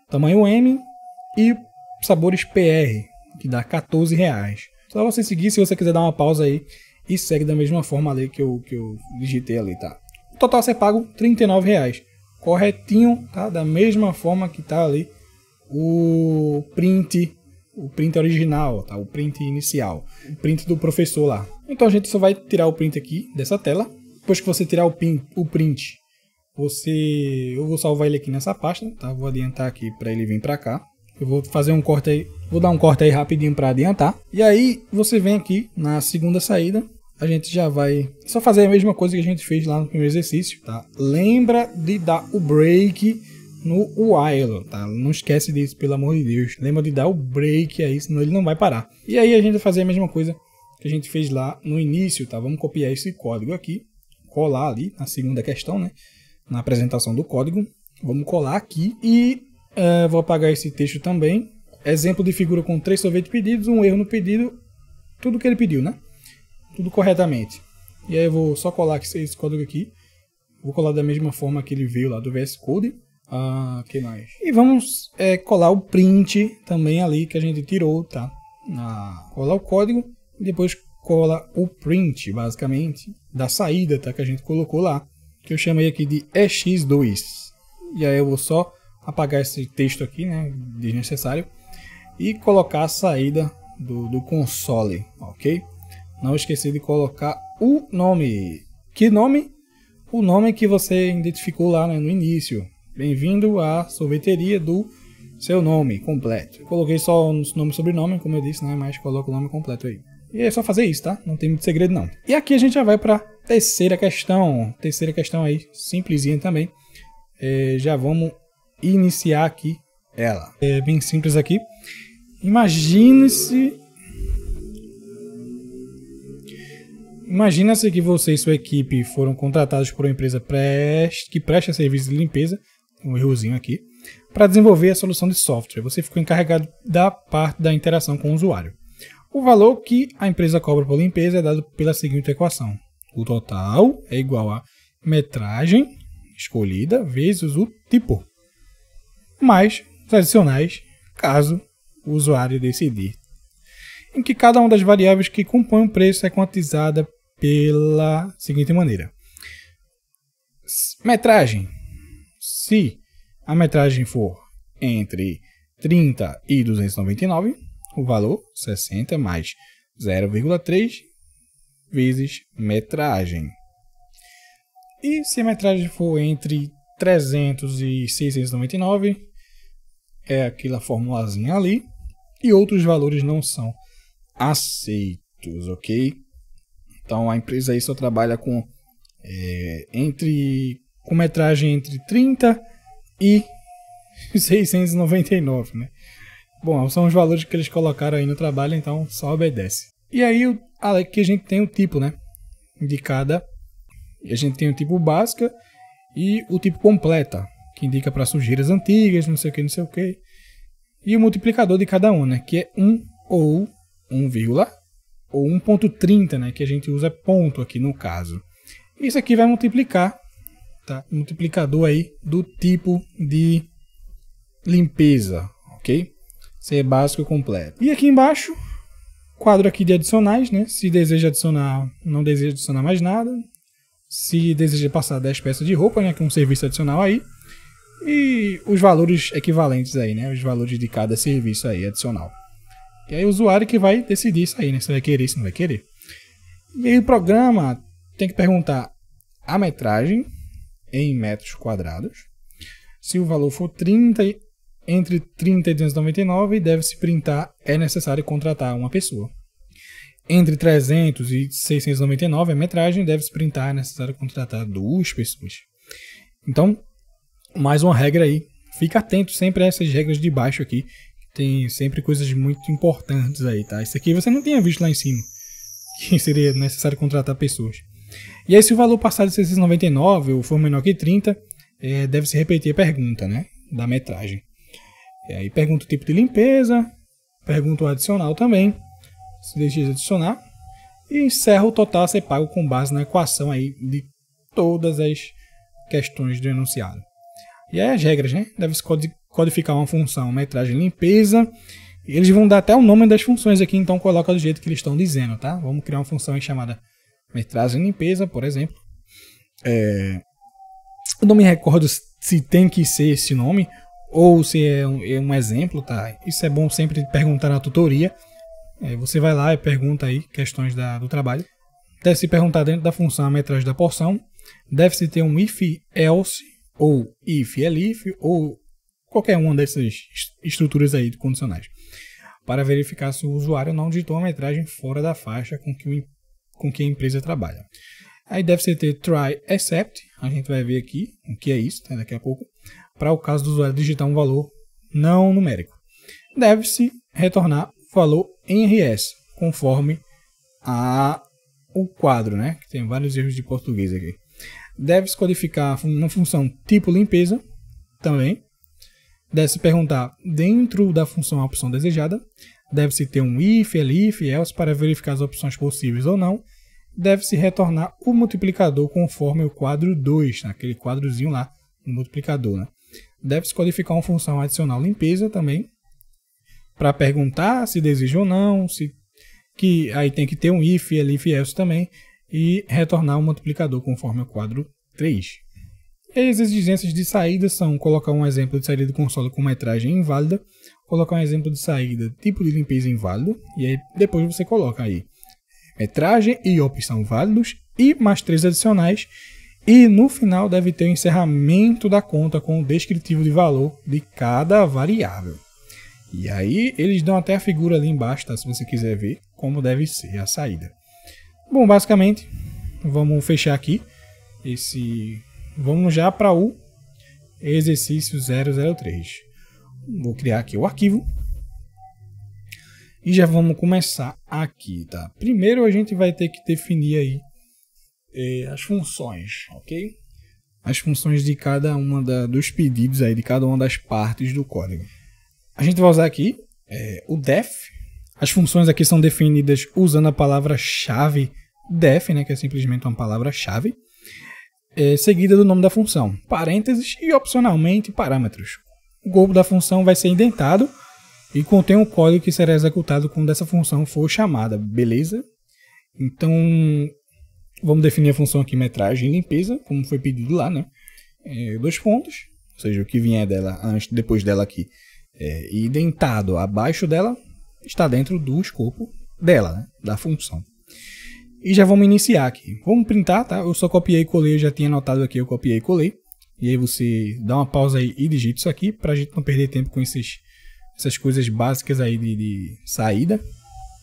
Tamanho M e sabores PR, que dá R$14. Só você seguir, se você quiser dar uma pausa aí, e segue da mesma forma ali que eu digitei ali, tá? O total a ser pago R$39. Corretinho, tá? Da mesma forma que tá ali o print original, tá? O print inicial, o print do professor lá. Então a gente só vai tirar o print aqui dessa tela. Depois que você tirar o print, eu vou salvar ele aqui nessa pasta, tá? Vou adiantar aqui para ele vir para cá. Eu vou fazer um corte aí, vou dar um corte aí rapidinho para adiantar. E aí você vem aqui na segunda saída, a gente já vai só fazer a mesma coisa que a gente fez lá no primeiro exercício, tá? Lembra de dar o break no while, tá? Não esquece disso, pelo amor de Deus. Lembra de dar o break aí, senão ele não vai parar. E aí a gente vai fazer a mesma coisa que a gente fez lá no início, tá? Vamos copiar esse código aqui, colar ali na segunda questão, né? Na apresentação do código. Vamos colar aqui e vou apagar esse texto também. Exemplo de figura com 3 sorvetes pedidos, um erro no pedido, tudo que ele pediu, né? Tudo corretamente. E aí eu vou só colar esse código aqui. Vou colar da mesma forma que ele veio lá do VS Code. Que mais? E vamos colar o print também ali que a gente tirou, tá? Colar o código e depois cola o print, basicamente, da saída, tá? Que a gente colocou lá. Que eu chamei aqui de EX2. E aí eu vou só apagar esse texto aqui, né? Desnecessário. E colocar a saída do console, ok? Não esqueci de colocar o nome. Que nome? O nome que você identificou lá, né, no início. Bem-vindo à sorveteria do seu nome completo. Eu coloquei só o nome e sobrenome, como eu disse, né? Mas coloca o nome completo aí. E é só fazer isso, tá? Não tem muito segredo, não. E aqui a gente já vai para terceira questão. Terceira questão aí, simplesinha também. Já vamos iniciar aqui ela. É bem simples aqui. Imagine-se que você e sua equipe foram contratados por uma empresa que presta serviço de limpeza, um errozinho aqui, para desenvolver a solução de software. Você ficou encarregado da parte da interação com o usuário. O valor que a empresa cobra por limpeza é dado pela seguinte equação. O total é igual a metragem escolhida vezes o tipo, mais os adicionais, caso o usuário decidir. Em que cada uma das variáveis que compõem o preço é quantizada pela seguinte maneira. Metragem. Se a metragem for entre 30 e 299, o valor 60 mais 0,3 vezes metragem. E se a metragem for entre 300 e 699, é aquela formulazinha ali, e outros valores não são aceitos, ok? Então a empresa aí só trabalha com metragem entre 30 e 699, né? Bom, são os valores que eles colocaram aí no trabalho, então só obedece. E aí aqui a gente tem o tipo, né? De cada. A gente tem o tipo básica e o tipo completa, que indica para sujeiras antigas, não sei o que, não sei o que. E o multiplicador de cada um, né? Que é 1 ou 1, ou 1.30, né? Que a gente usa ponto aqui no caso. Isso aqui vai multiplicar, tá? Multiplicador aí do tipo de limpeza, ok? Isso é básico e completo. E aqui embaixo, quadro aqui de adicionais, né? Se deseja adicionar, não deseja adicionar mais nada. Se deseja passar 10 peças de roupa, né? Que é um serviço adicional aí. E os valores equivalentes aí, né? Os valores de cada serviço aí adicional. E aí o usuário que vai decidir isso aí, né? Se vai querer, se não vai querer. E aí o programa tem que perguntar a metragem em metros quadrados. Se o valor for 30, entre 30 e 299, deve-se printar, é necessário contratar uma pessoa. Entre 300 e 699, a metragem deve-se printar, é necessário contratar 2 pessoas. Então, mais uma regra aí. Fica atento sempre a essas regras de baixo aqui. Tem sempre coisas muito importantes aí, tá? Isso aqui você não tinha visto lá em cima, que seria necessário contratar pessoas. E aí, se o valor passar de 699 ou for menor que 30, deve-se repetir a pergunta, né? Da metragem. E aí pergunta o tipo de limpeza, pergunta o adicional também, se deseja adicionar, e encerra o total a ser pago com base na equação aí de todas as questões do enunciado. E aí as regras, né? Deve-se codificar uma função metragem limpeza. Eles vão dar até o nome das funções aqui, então coloca do jeito que eles estão dizendo, tá? Vamos criar uma função aí chamada metragem limpeza, por exemplo. Eu não me recordo se tem que ser esse nome ou se é um exemplo, tá? Isso é bom sempre perguntar na tutoria. Você vai lá e pergunta aí questões do trabalho. Deve-se perguntar dentro da função a metragem da porção. Deve-se ter um if else ou if elif ou qualquer uma dessas estruturas aí de condicionais, para verificar se o usuário não digitou a metragem fora da faixa com que a empresa trabalha. Aí deve-se ter try except, a gente vai ver aqui o que é isso, tá, daqui a pouco, para o caso do usuário digitar um valor não numérico. Deve-se retornar o valor em RS, conforme o quadro, né, que tem vários erros de português aqui. Deve-se codificar uma função tipo limpeza, também. Deve-se perguntar dentro da função a opção desejada. Deve-se ter um if, elif, else para verificar as opções possíveis ou não. Deve-se retornar o multiplicador conforme o quadro 2, aquele quadrozinho lá, o multiplicador, né? Deve-se codificar uma função adicional limpeza também, para perguntar se deseja ou não, que aí tem que ter um if, elif, else também, e retornar o multiplicador conforme o quadro 3. E as exigências de saída são colocar um exemplo de saída do console com metragem inválida, colocar um exemplo de saída tipo de limpeza inválido, e aí depois você coloca aí metragem e opção válidos e mais 3 adicionais, e no final deve ter o encerramento da conta com o descritivo de valor de cada variável. E aí eles dão até a figura ali embaixo, tá? Se você quiser ver como deve ser a saída. Bom, basicamente, vamos fechar aqui vamos já para o exercício 003. Vou criar aqui o arquivo. E já vamos começar aqui, tá? Primeiro a gente vai ter que definir aí as funções, ok? As funções de cada uma dos pedidos aí, de cada uma das partes do código. A gente vai usar aqui o def. As funções aqui são definidas usando a palavra-chave def, né? Que é simplesmente uma palavra-chave. Seguida do nome da função, parênteses e opcionalmente parâmetros. O corpo da função vai ser indentado e contém o código que será executado quando essa função for chamada, beleza? Então, vamos definir a função aqui metragem e limpeza, como foi pedido lá, né? 2 pontos, ou seja, o que vier dela depois dela aqui e indentado abaixo dela está dentro do escopo dela, né? Da função. E já vamos iniciar aqui. Vamos printar, tá? Eu só copiei e colei, eu já tinha anotado aqui, eu copiei e colei. E aí você dá uma pausa aí e digita isso aqui, pra gente não perder tempo com essas coisas básicas aí de saída.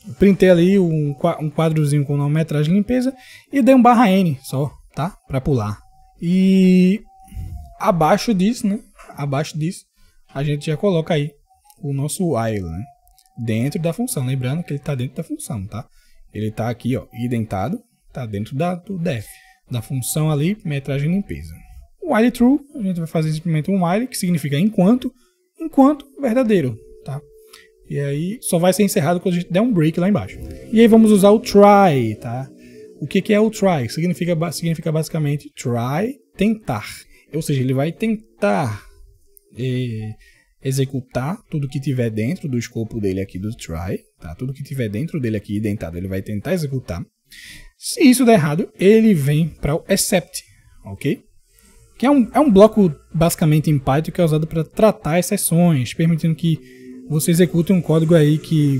Eu printei ali um quadrozinho com o nome metragem limpeza e dei um /n só, tá? Pra pular. E abaixo disso, né? Abaixo disso, a gente já coloca aí o nosso while, né? Dentro da função. Lembrando que ele tá dentro da função, tá? Ele está aqui, ó, indentado, está dentro do def, da função ali, metragem limpeza. O while true, a gente vai fazer simplesmente um while, que significa enquanto verdadeiro, tá? E aí só vai ser encerrado quando a gente der um break lá embaixo. E aí vamos usar o try, tá? O que é o try? Significa basicamente try, tentar. Ou seja, ele vai tentar executar tudo que tiver dentro do escopo dele aqui do try, tá? Tudo que tiver dentro dele aqui indentado, ele vai tentar executar. Se isso der errado, ele vem para o except, ok? Que é um bloco basicamente em Python que é usado para tratar exceções, permitindo que você execute um código aí que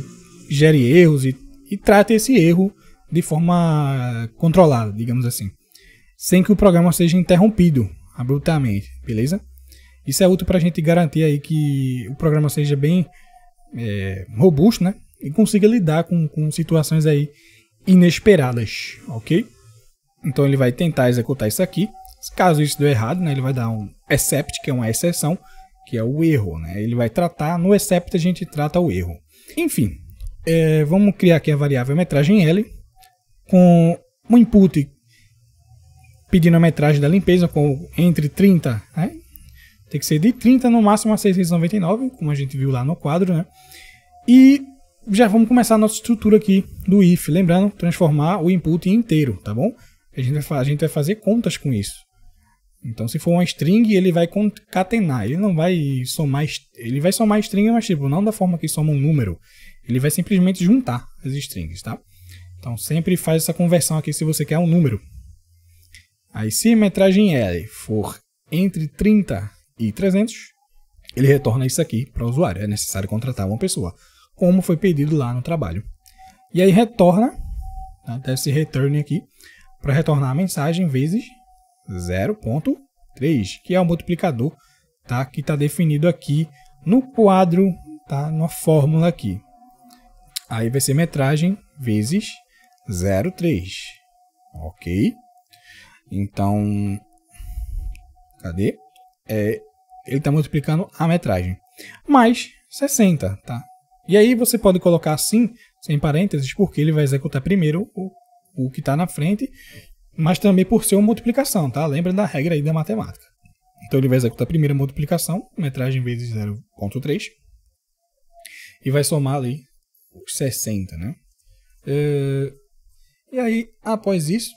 gere erros e trate esse erro de forma controlada, digamos assim, sem que o programa seja interrompido abruptamente, beleza? Isso é útil para a gente garantir aí que o programa seja bem robusto, né? E consiga lidar com situações aí inesperadas, ok? Então ele vai tentar executar isso aqui. Caso isso dê errado, né? Ele vai dar um except, que é uma exceção, que é o erro, né? Ele vai tratar, no except a gente trata o erro. Enfim, vamos criar aqui a variável metragem L com um input pedindo a metragem da limpeza entre 30, né? Tem que ser de 30 no máximo a 699, como a gente viu lá no quadro, né? E já vamos começar a nossa estrutura aqui do if. Lembrando, transformar o input em inteiro, tá bom? A gente vai fazer contas com isso. Então, se for uma string, ele vai concatenar. Ele não vai somar... Ele vai somar string, mas tipo, não da forma que soma um número. Ele vai simplesmente juntar as strings, tá? Então, sempre faz essa conversão aqui se você quer um número. Aí, se a metragem L for entre 30 e 300, ele retorna isso aqui para o usuário. É necessário contratar uma pessoa, como foi pedido lá no trabalho. E aí, retorna, tá? Desse return aqui, para retornar a mensagem vezes 0.3, que é o multiplicador, tá? Que está definido aqui no quadro, tá? Na fórmula aqui. Aí vai ser metragem vezes 0,3. Ok? Então, cadê? Ele está multiplicando a metragem. Mais 60, tá? E aí você pode colocar assim, sem parênteses, porque ele vai executar primeiro o que está na frente, mas também por ser uma multiplicação, tá? Lembra da regra aí da matemática. Então ele vai executar primeiro a multiplicação, metragem vezes 0.3, e vai somar ali os 60, né? E aí, após isso,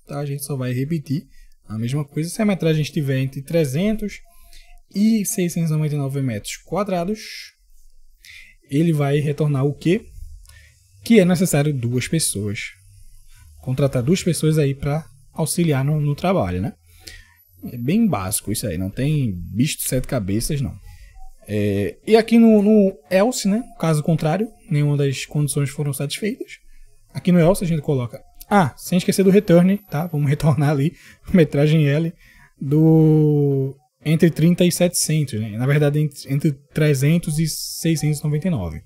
tá? A gente só vai repetir a mesma coisa. Se a metragem estiver entre 300 e 699 metros quadrados, ele vai retornar o quê? Que é necessário 2 pessoas. Contratar 2 pessoas aí para auxiliar no trabalho, né? É bem básico isso aí, não tem bicho de 7 cabeças, não. E aqui no else, né? Caso contrário, nenhuma das condições foram satisfeitas. Aqui no else a gente coloca... sem esquecer do return, tá? Vamos retornar ali a metragem L entre 30 e 700, né? Na verdade, entre 300 e 699.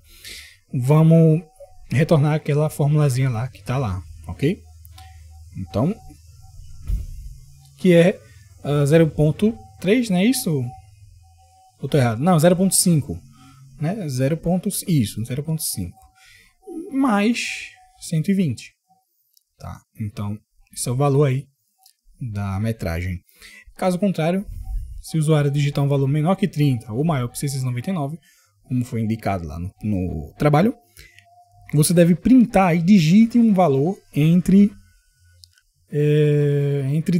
Vamos retornar aquela formulazinha lá que está lá, ok? Então, que é 0.3, não é isso? Ou tô errado? Não, 0.5, né? 0.5 mais 120. Tá? Então, esse é o valor aí da metragem. Caso contrário, se o usuário digitar um valor menor que 30 ou maior que 699, como foi indicado lá no trabalho, você deve printar e digite um valor entre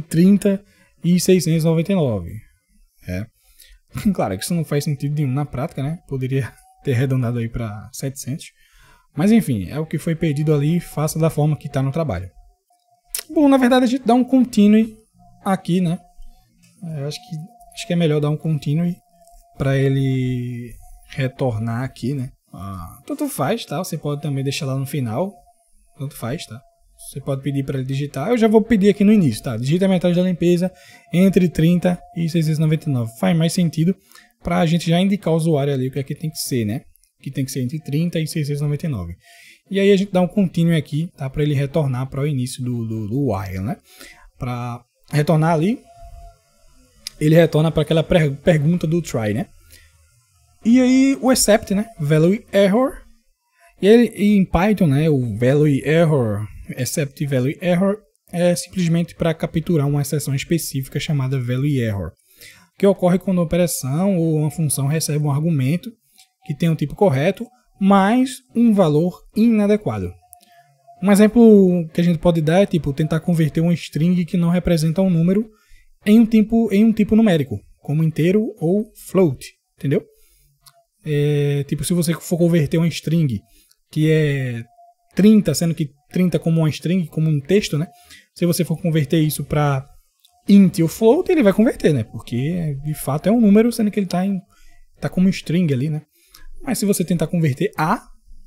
30 e 699. Claro que isso não faz sentido nenhum na prática, né? Poderia ter arredondado aí para 700. Mas enfim, é o que foi pedido ali, faça da forma que está no trabalho. Bom, na verdade a gente dá um continue aqui, né? Acho que é melhor dar um continue para ele retornar aqui, né? Tanto faz, tá? Você pode também deixar lá no final. Tanto faz, tá? Você pode pedir para ele digitar. Eu já vou pedir aqui no início, tá? Digita a metragem da limpeza entre 30 e 699. Faz mais sentido para a gente já indicar ao usuário ali o que é que tem que ser, né? Que tem que ser entre 30 e 699. E aí a gente dá um continue aqui, tá? Para ele retornar para o início do while, né? Para retornar ali, ele retorna para aquela pergunta do try, né? E aí o except, né? Value error. E em Python, né? O value error, except value error, é simplesmente para capturar uma exceção específica chamada value error, que ocorre quando a operação ou uma função recebe um argumento que tem um tipo correto, mas um valor inadequado. Um exemplo que a gente pode dar é tipo tentar converter uma string que não representa um número em um tipo numérico, como inteiro ou float, entendeu? Tipo, se você for converter uma string que é 30, sendo que 30 como uma string, como um texto, né? Se você for converter isso para int ou float, ele vai converter, né? Porque de fato é um número, sendo que ele tá como string ali, né? Mas se você tentar converter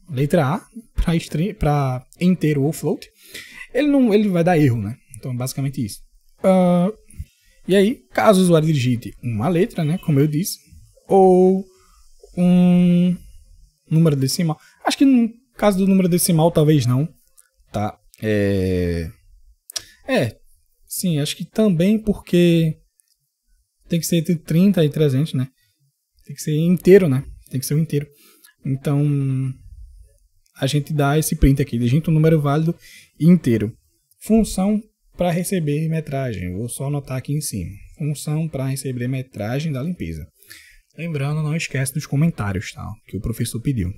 letra A, para inteiro ou float, ele vai dar erro, né? Então, basicamente isso. E aí, caso o usuário digite uma letra, né? Como eu disse, ou um número decimal. Acho que no caso do número decimal, talvez não, tá? Sim, acho que também porque tem que ser entre 30 e 300, né? Tem que ser inteiro, né? Tem que ser o inteiro. Então, a gente dá esse print aqui, digita um número válido inteiro. Função para receber metragem. Vou só anotar aqui em cima. Função para receber metragem da limpeza. Lembrando, não esquece dos comentários, tá? Que o professor pediu.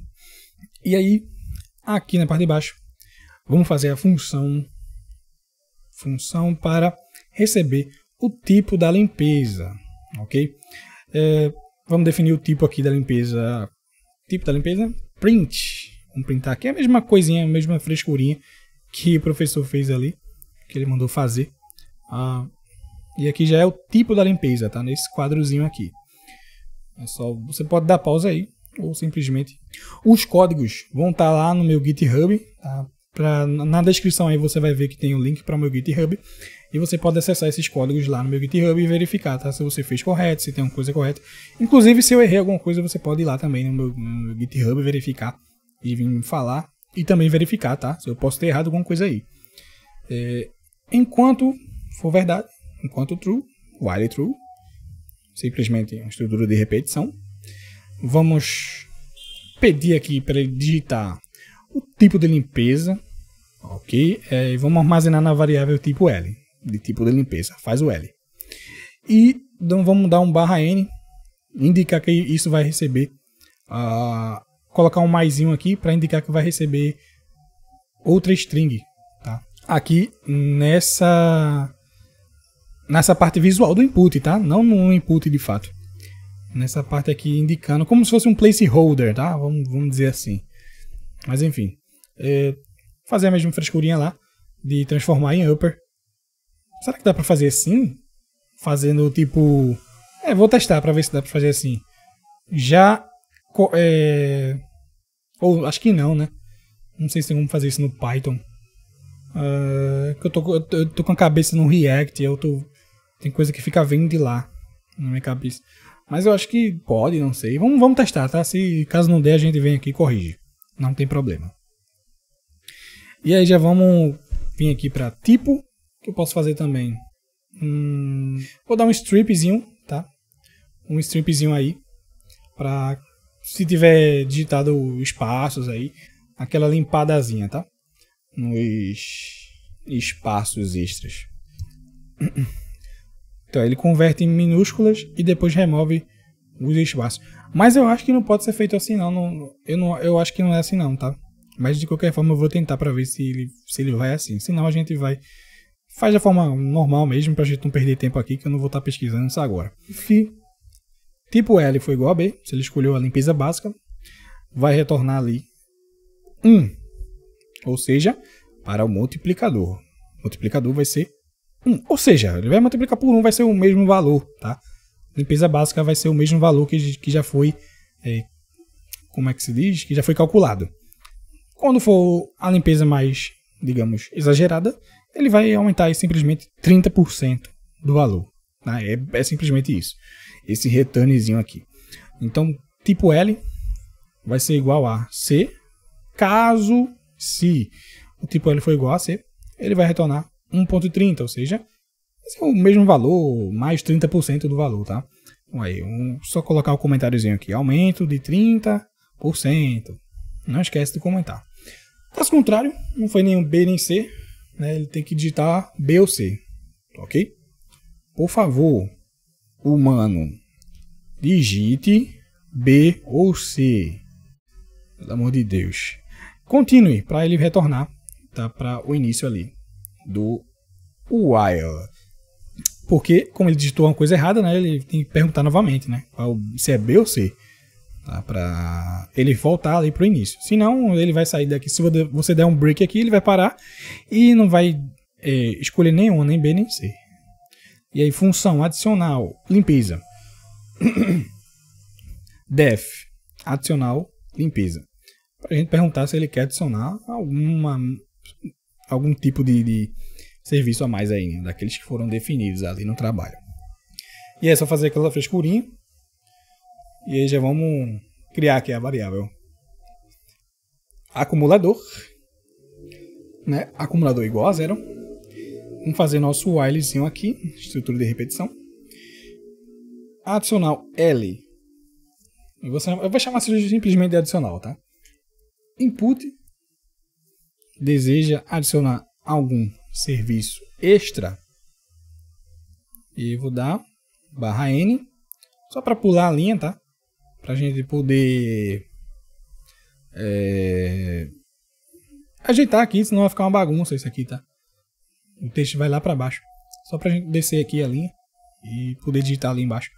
E aí, aqui na parte de baixo, vamos fazer a função para receber o tipo da limpeza, ok? Vamos definir o tipo aqui da limpeza. Tipo da limpeza, print. Vamos printar aqui a mesma coisinha, a mesma frescurinha que o professor fez ali, que ele mandou fazer. E aqui já é o tipo da limpeza, tá? Nesse quadrozinho aqui. É só, você pode dar pausa aí, ou simplesmente... Os códigos vão estar lá no meu GitHub, tá? Na descrição aí você vai ver que tem o link para o meu GitHub. E você pode acessar esses códigos lá no meu GitHub e verificar, tá? Se você fez correto, se tem uma coisa correta. Inclusive, se eu errei alguma coisa, você pode ir lá também no meu GitHub verificar e vir me falar. E também verificar, tá? Se eu posso ter errado alguma coisa aí. Enquanto for verdade, enquanto true, while true, simplesmente uma estrutura de repetição. Vamos pedir aqui para ele digitar o tipo de limpeza, ok? E vamos armazenar na variável tipo L, de tipo de limpeza, faz o L. E então vamos dar um /n, indicar que isso vai receber, colocar um maisinho aqui para indicar que vai receber outra string, tá? Aqui nessa parte visual do input, tá? Não no input de fato. Nessa parte aqui indicando como se fosse um placeholder, tá? Vamos dizer assim. Mas enfim, fazer a mesma frescurinha lá de transformar em upper. Será que dá pra fazer assim? Fazendo tipo... vou testar pra ver se dá pra fazer assim. Ou acho que não, né? Não sei se tem como fazer isso no Python. Eu tô com a cabeça no React. Tem coisa que fica vindo de lá na minha cabeça. Mas eu acho que pode, não sei. Vamos testar, tá? Se caso não der, a gente vem aqui e corrige. Não tem problema. E aí já vamos vir aqui para tipo, que eu posso fazer também. Vou dar um stripzinho, tá? Um stripzinho aí, para se tiver digitado espaços aí, aquela limpadazinha, tá? Nos espaços extras. Então ele converte em minúsculas e depois remove os espaços. Mas eu acho que não pode ser feito assim não. Eu acho que não é assim não, tá? Mas de qualquer forma eu vou tentar para ver se ele vai assim. Senão a gente faz da forma normal mesmo, pra gente não perder tempo aqui, que eu não vou estar pesquisando isso agora. Tipo L foi igual a B, se ele escolheu a limpeza básica, vai retornar ali 1. Ou seja, para o multiplicador. O multiplicador vai ser 1. Ou seja, ele vai multiplicar por 1, vai ser o mesmo valor, tá? Limpeza básica vai ser o mesmo valor que já foi, como é que se diz? Que já foi calculado. Quando for a limpeza mais, digamos, exagerada, ele vai aumentar aí simplesmente 30% do valor. Tá? É simplesmente isso. Esse returnzinho aqui. Então, tipo L vai ser igual a C. Caso, se o tipo L for igual a C, ele vai retornar 1.30, ou seja, esse é o mesmo valor, mais 30% do valor, tá? Então aí, só colocar o comentáriozinho aqui, aumento de 30%. Não esquece de comentar. Caso contrário, não foi nem B nem C, né? Ele tem que digitar B ou C, ok? Por favor, humano, digite B ou C, pelo amor de Deus. Continue para ele retornar, tá? Para o início ali do while. Porque, como ele digitou uma coisa errada, né? Ele tem que perguntar novamente, né? Se é B ou C. Tá? Para ele voltar ali para o início. Senão, ele vai sair daqui. Se você der um break aqui, ele vai parar e não vai escolher nenhuma, nem B nem C. E aí, função adicional, limpeza. Def, adicional, limpeza. Para a gente perguntar se ele quer adicionar algum tipo de serviço a mais aí, né? Daqueles que foram definidos ali no trabalho. E é só fazer aquela frescurinha. E aí já vamos criar aqui a variável acumulador, né? Acumulador igual a 0. Vamos fazer nosso whilezinho aqui, estrutura de repetição. Adicional L. Eu vou chamar simplesmente de adicional, tá? Input. Deseja adicionar algum serviço extra. E vou dar /n. Só para pular a linha, tá? Para a gente poder ajeitar aqui, senão vai ficar uma bagunça isso aqui, tá? O texto vai lá para baixo. Só para a gente descer aqui a linha e poder digitar ali embaixo.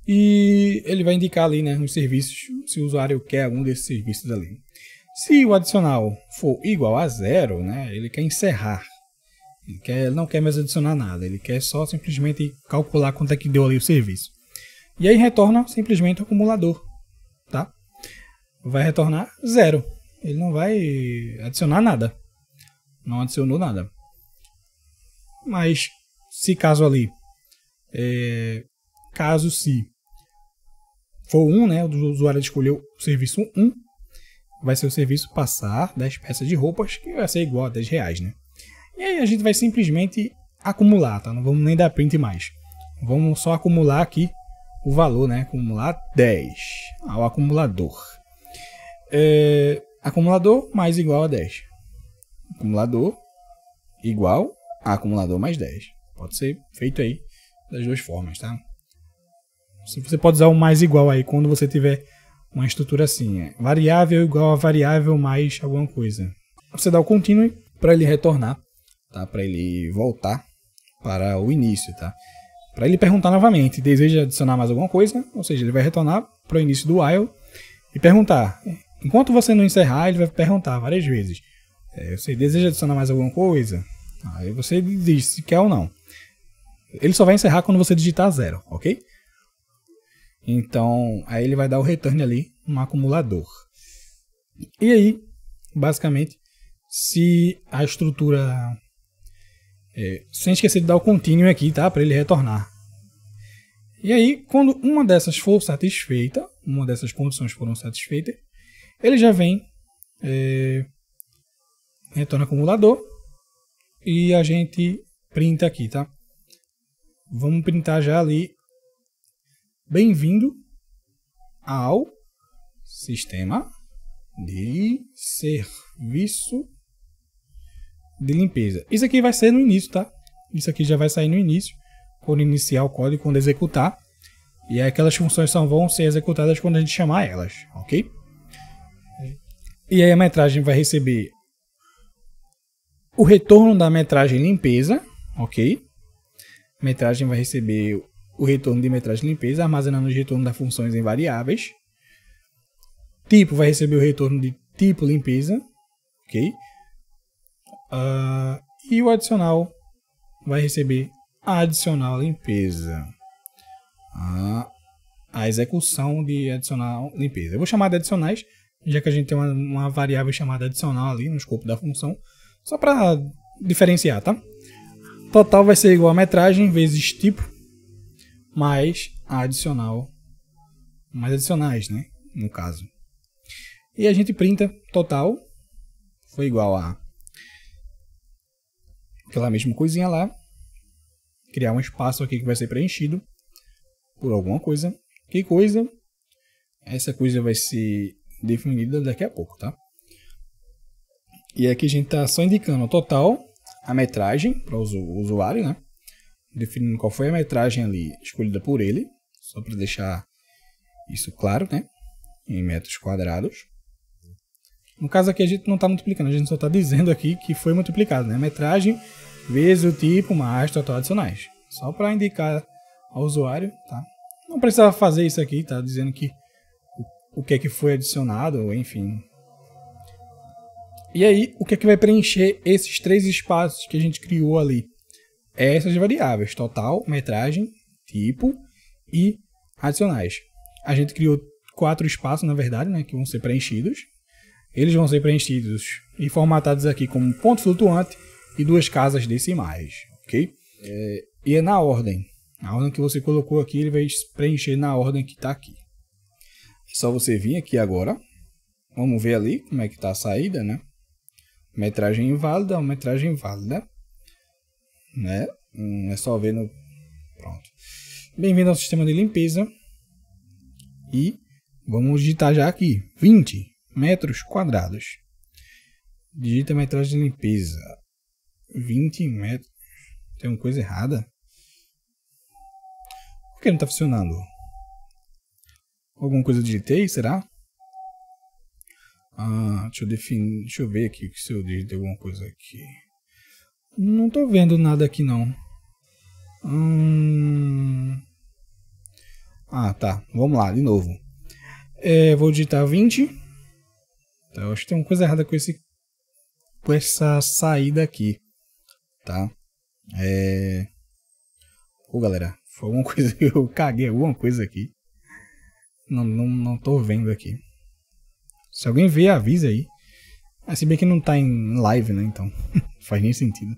E ele vai indicar ali, né, os serviços, se o usuário quer algum desses serviços ali. Se o adicional for igual a 0, né, ele quer encerrar. Ele não quer mais adicionar nada, ele quer só simplesmente calcular quanto é que deu ali o serviço. E aí retorna simplesmente o acumulador, tá? Vai retornar 0. Ele não vai adicionar nada. Não adicionou nada. Mas se caso ali, caso se for 1, né, o usuário escolheu o serviço 1, vai ser o serviço passar 10 peças de roupas, que vai ser igual a 10 reais, né? E aí a gente vai simplesmente acumular, tá? Não vamos nem dar print mais. Vamos só acumular aqui o valor, né? Acumular 10 ao acumulador. Acumulador mais igual a 10. Acumulador igual a acumulador mais 10. Pode ser feito aí das duas formas, tá? Você pode usar o mais igual aí quando você tiver uma estrutura assim. Variável igual a variável mais alguma coisa. Você dá o continue para ele retornar, tá? Para ele voltar para o início, tá? Para ele perguntar novamente, deseja adicionar mais alguma coisa? Ou seja, ele vai retornar para o início do while e perguntar. Enquanto você não encerrar, ele vai perguntar várias vezes. Você deseja adicionar mais alguma coisa? Aí você diz se quer ou não. Ele só vai encerrar quando você digitar 0, ok? Então, aí ele vai dar o return ali no acumulador. E aí, basicamente, se a estrutura... sem esquecer de dar o continue aqui, tá? Para ele retornar. E aí, quando uma dessas for satisfeita, uma dessas condições foram satisfeitas, ele já vem, retorna acumulador e a gente printa aqui, tá? Vamos printar já ali. Bem-vindo ao sistema de serviço de limpeza. Isso aqui vai ser no início, tá? Isso aqui já vai sair no início, quando iniciar o código, quando executar. E aí aquelas funções só vão ser executadas quando a gente chamar elas, ok? E aí a metragem vai receber o retorno da metragem limpeza, ok? A metragem vai receber o retorno de metragem limpeza, armazenando os retornos das funções em variáveis. Tipo vai receber o retorno de tipo limpeza, ok? E o adicional vai receber a adicional limpeza. A execução de adicional limpeza. Eu vou chamar de adicionais, já que a gente tem uma variável chamada adicional ali no escopo da função, só para diferenciar, tá? Total vai ser igual a metragem vezes tipo mais a adicional, mais adicionais, né? No caso. E a gente printa total foi igual a aquela mesma coisinha lá, criar um espaço aqui que vai ser preenchido por alguma coisa. Que coisa? Essa coisa vai ser definida daqui a pouco, tá? E aqui a gente está só indicando o total, a metragem para o usuário, né? Definindo qual foi a metragem ali escolhida por ele, só para deixar isso claro, né? Em metros quadrados. No caso aqui a gente não está multiplicando, a gente só está dizendo aqui que foi multiplicado, né? Metragem vezes o tipo mais total adicionais. Só para indicar ao usuário, tá? Não precisava fazer isso aqui, tá? Dizendo que o que é que foi adicionado, enfim. E aí, o que é que vai preencher esses três espaços que a gente criou ali? Essas variáveis, total, metragem, tipo e adicionais. A gente criou 4 espaços, na verdade, né, que vão ser preenchidos. Eles vão ser preenchidos e formatados aqui como ponto flutuante e 2 casas decimais, ok? E é na ordem. A ordem que você colocou aqui, ele vai preencher na ordem que está aqui. É só você vir aqui agora. Vamos ver ali como é que está a saída, né? Metragem inválida, metragem inválida. Né? É só ver no... Pronto. Bem-vindo ao sistema de limpeza. E vamos digitar já aqui. 20 metros quadrados. Digita metragem de limpeza. 20 metros. Tem uma coisa errada? Por que não está funcionando? Alguma coisa eu digitei, será? Deixa eu ver aqui se eu digitei alguma coisa aqui. Não estou vendo nada aqui não. Ah, tá. Vamos lá, de novo. Vou digitar 20. Tá, eu acho que tem uma coisa errada com essa saída aqui. Tá? Pô, galera, foi alguma coisa que eu caguei alguma coisa aqui. Não tô vendo aqui. Se alguém vê, avisa aí. Se bem que não tá em live, né? Então, faz nem sentido.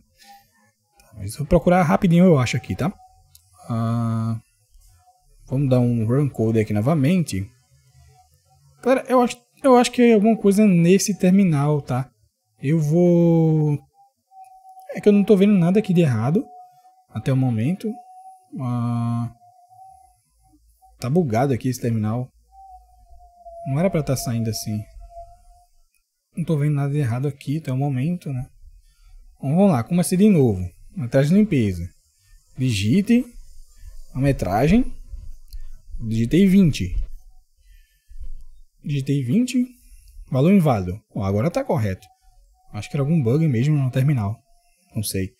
Mas vou procurar rapidinho, eu acho aqui, tá? Vamos dar um run code aqui novamente. Galera, eu acho que é alguma coisa nesse terminal, tá? Eu vou... É que eu não tô vendo nada aqui de errado. Até o momento. Tá bugado aqui esse terminal. Não era pra estar saindo assim. Não tô vendo nada de errado aqui até o momento, né? Então, vamos lá, comecei de novo. Metragem de limpeza. Digite a metragem. Digitei 20. Digitei 20. Valor inválido. Bom, agora tá correto. Acho que era algum bug mesmo no terminal. Não sei.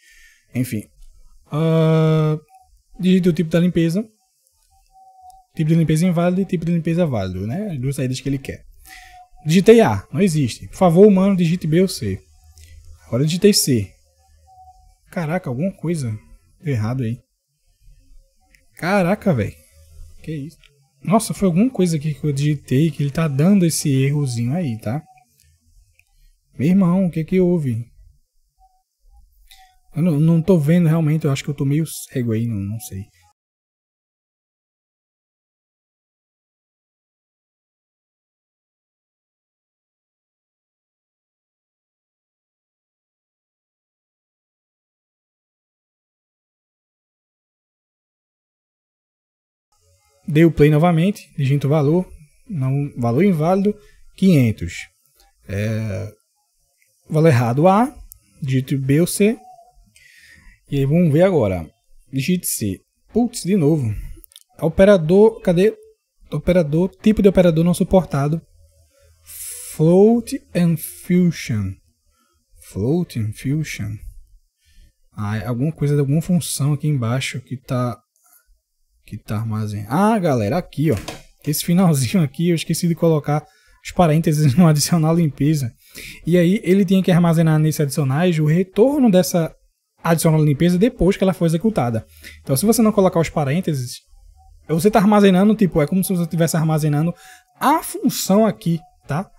Enfim. Digite o tipo da limpeza. Tipo de limpeza inválido e tipo de limpeza válido, né? As duas saídas que ele quer. Digitei A, não existe. Por favor, humano, digite B ou C. Agora digitei C. Caraca, alguma coisa deu errado aí. Caraca, velho. Que isso? Nossa, foi alguma coisa aqui que eu digitei que ele tá dando esse errozinho aí, tá? Meu irmão, o que houve? Eu não tô vendo realmente, eu acho que eu tô meio cego aí, não sei. Dei o play novamente, digito o valor, valor inválido, 500. Valor errado A, digito B ou C. E aí vamos ver agora. Digite C. Putz, de novo. Operador, cadê? Operador, tipo de operador não suportado. Float and Fusion. Float and Fusion. Alguma coisa, alguma função aqui embaixo que tá armazenando. Galera, aqui, ó. Esse finalzinho aqui, eu esqueci de colocar os parênteses no adicional limpeza. E aí, ele tinha que armazenar nesse adicionais o retorno dessa adicional limpeza depois que ela foi executada. Então, se você não colocar os parênteses, você está armazenando, tipo, é como se você estivesse armazenando a função aqui, tá?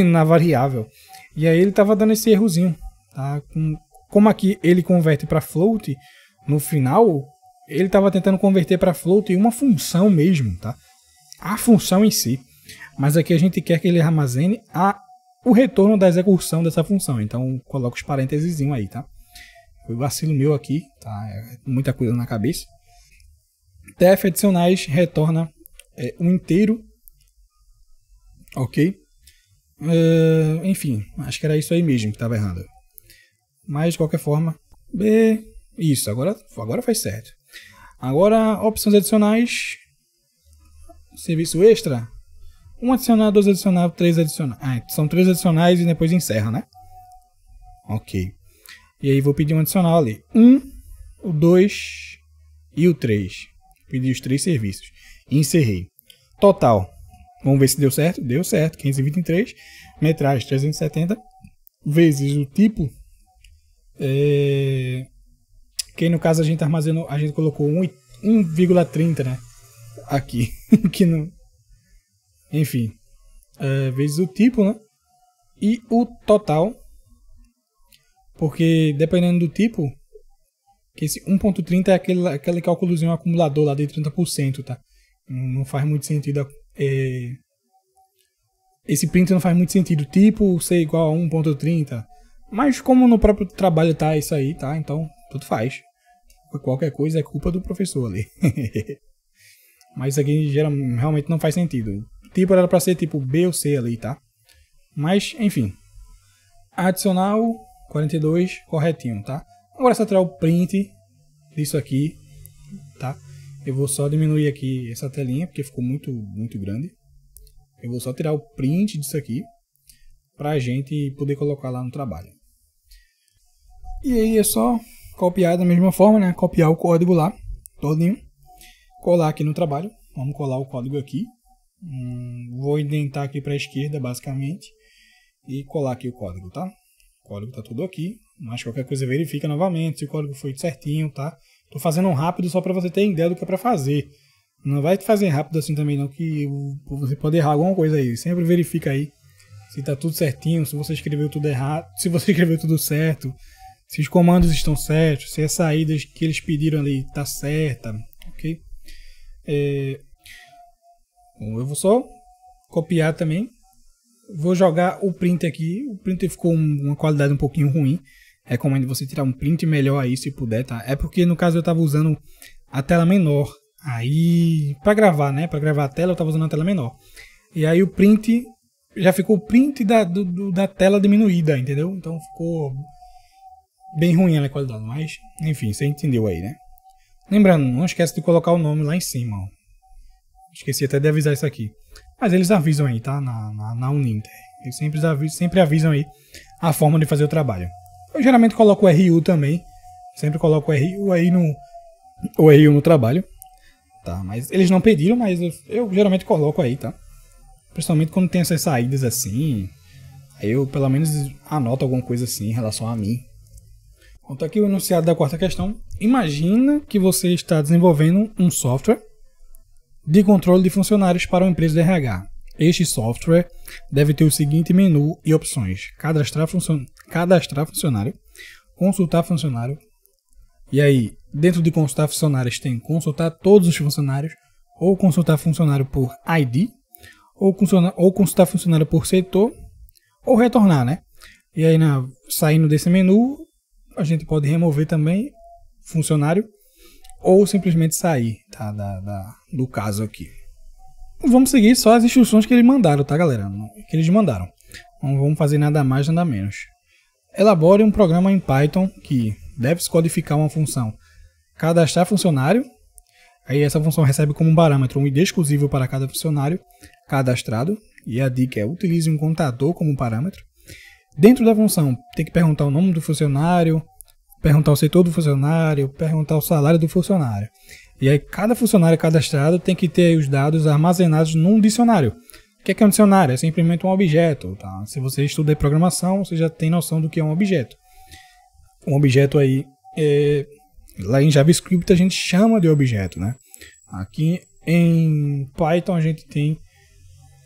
Na variável. E aí, ele estava dando esse errozinho, tá? Como aqui ele converte para float, no final, ele estava tentando converter para float em uma função mesmo, tá? A função em si. Mas aqui a gente quer que ele armazene o retorno da execução dessa função. Então, coloca os parênteses aí, tá? Foi o vacilo meu aqui, tá? Muita coisa na cabeça. TF adicionais retorna um inteiro. Ok? Enfim, acho que era isso aí mesmo que estava errado. Mas, de qualquer forma, B... Isso, agora faz certo. Agora, opções adicionais. Serviço extra. 1 adicional, 2 adicional, 3 adicionais. São 3 adicionais e depois encerra, né? Ok. E aí vou pedir um adicional ali. 1, o 2 e o 3. Pedi os 3 serviços. E encerrei. Total. Vamos ver se deu certo. Deu certo. 523. Metragem 370. Vezes o tipo. Que no caso a gente armazenou. A gente colocou 1,30, né? Aqui. Que não... Enfim. Vezes o tipo, né? E o total. Porque dependendo do tipo, que esse 1.30 é aquele cálculozinho acumulador lá de 30%, tá? Não faz muito sentido. Esse print não faz muito sentido. Tipo ser igual a 1.30. Mas como no próprio trabalho tá isso aí, tá? Então, tudo faz. Qualquer coisa é culpa do professor ali. Mas isso aqui realmente não faz sentido. Tipo era pra ser tipo B ou C ali, tá? Mas, enfim. Adicional 42, corretinho, tá? Agora é só tirar o print disso aqui, tá? Eu vou só diminuir aqui essa telinha, porque ficou muito, muito grande. Eu vou só tirar o print disso aqui, pra gente poder colocar lá no trabalho. E aí é só copiar da mesma forma, né? Copiar o código lá, todinho. Colar aqui no trabalho. Vamos colar o código aqui. Vou indentar aqui para a esquerda, basicamente. E colar aqui o código, tá? O código tá tudo aqui. Mas qualquer coisa verifica novamente se o código foi certinho, tá? Tô fazendo um rápido só para você ter ideia do que é para fazer. Não vai fazer rápido assim também não, que você pode errar alguma coisa aí. Sempre verifica aí se tá tudo certinho, se você escreveu tudo errado, se você escreveu tudo certo, se os comandos estão certos, se as saídas que eles pediram ali tá certa, ok? Bom, eu vou só copiar também. Vou jogar o print aqui. O print ficou uma qualidade um pouquinho ruim. Recomendo você tirar um print melhor aí se puder, tá? É porque no caso eu tava usando a tela menor. Aí, pra gravar, né? Pra gravar a tela eu tava usando a tela menor. E aí o print, já ficou o print da tela diminuída, entendeu? Então ficou bem ruim a qualidade. Mas, enfim, você entendeu aí, né? Lembrando, não esquece de colocar o nome lá em cima, ó. Esqueci até de avisar isso aqui. Mas eles avisam aí, tá? Na Uninter. Eles sempre avisam aí a forma de fazer o trabalho. Eu geralmente coloco o RU também. Sempre coloco o RU aí no trabalho. Tá? Mas eles não pediram, mas eu geralmente coloco aí, tá? Principalmente quando tem essas saídas assim. Aí eu pelo menos anoto alguma coisa assim em relação a mim. Conta aqui o enunciado da quarta questão. Imagina que você está desenvolvendo um software de controle de funcionários para uma empresa de RH. Este software deve ter o seguinte menu e opções: cadastrar funcionário, consultar funcionário. E aí, dentro de consultar funcionários tem consultar todos os funcionários, ou consultar funcionário por ID, ou consultar funcionário por setor, ou retornar, né? E aí, saindo desse menu, a gente pode remover também funcionário, ou simplesmente sair, tá, do caso aqui. Vamos seguir só as instruções que eles mandaram, tá, galera? Que eles mandaram. Não vamos fazer nada mais, nada menos. Elabore um programa em Python que deve codificar uma função cadastrar funcionário. Aí essa função recebe como parâmetro um ID exclusivo para cada funcionário cadastrado. E a dica é: utilize um contador como parâmetro. Dentro da função tem que perguntar o nome do funcionário, perguntar o setor do funcionário, perguntar o salário do funcionário. E aí cada funcionário cadastrado tem que ter os dados armazenados num dicionário. O que é um dicionário? É simplesmente um objeto. Tá? Se você estuda programação, você já tem noção do que é um objeto. Um objeto aí, lá em JavaScript a gente chama de objeto, né? Aqui em Python a gente tem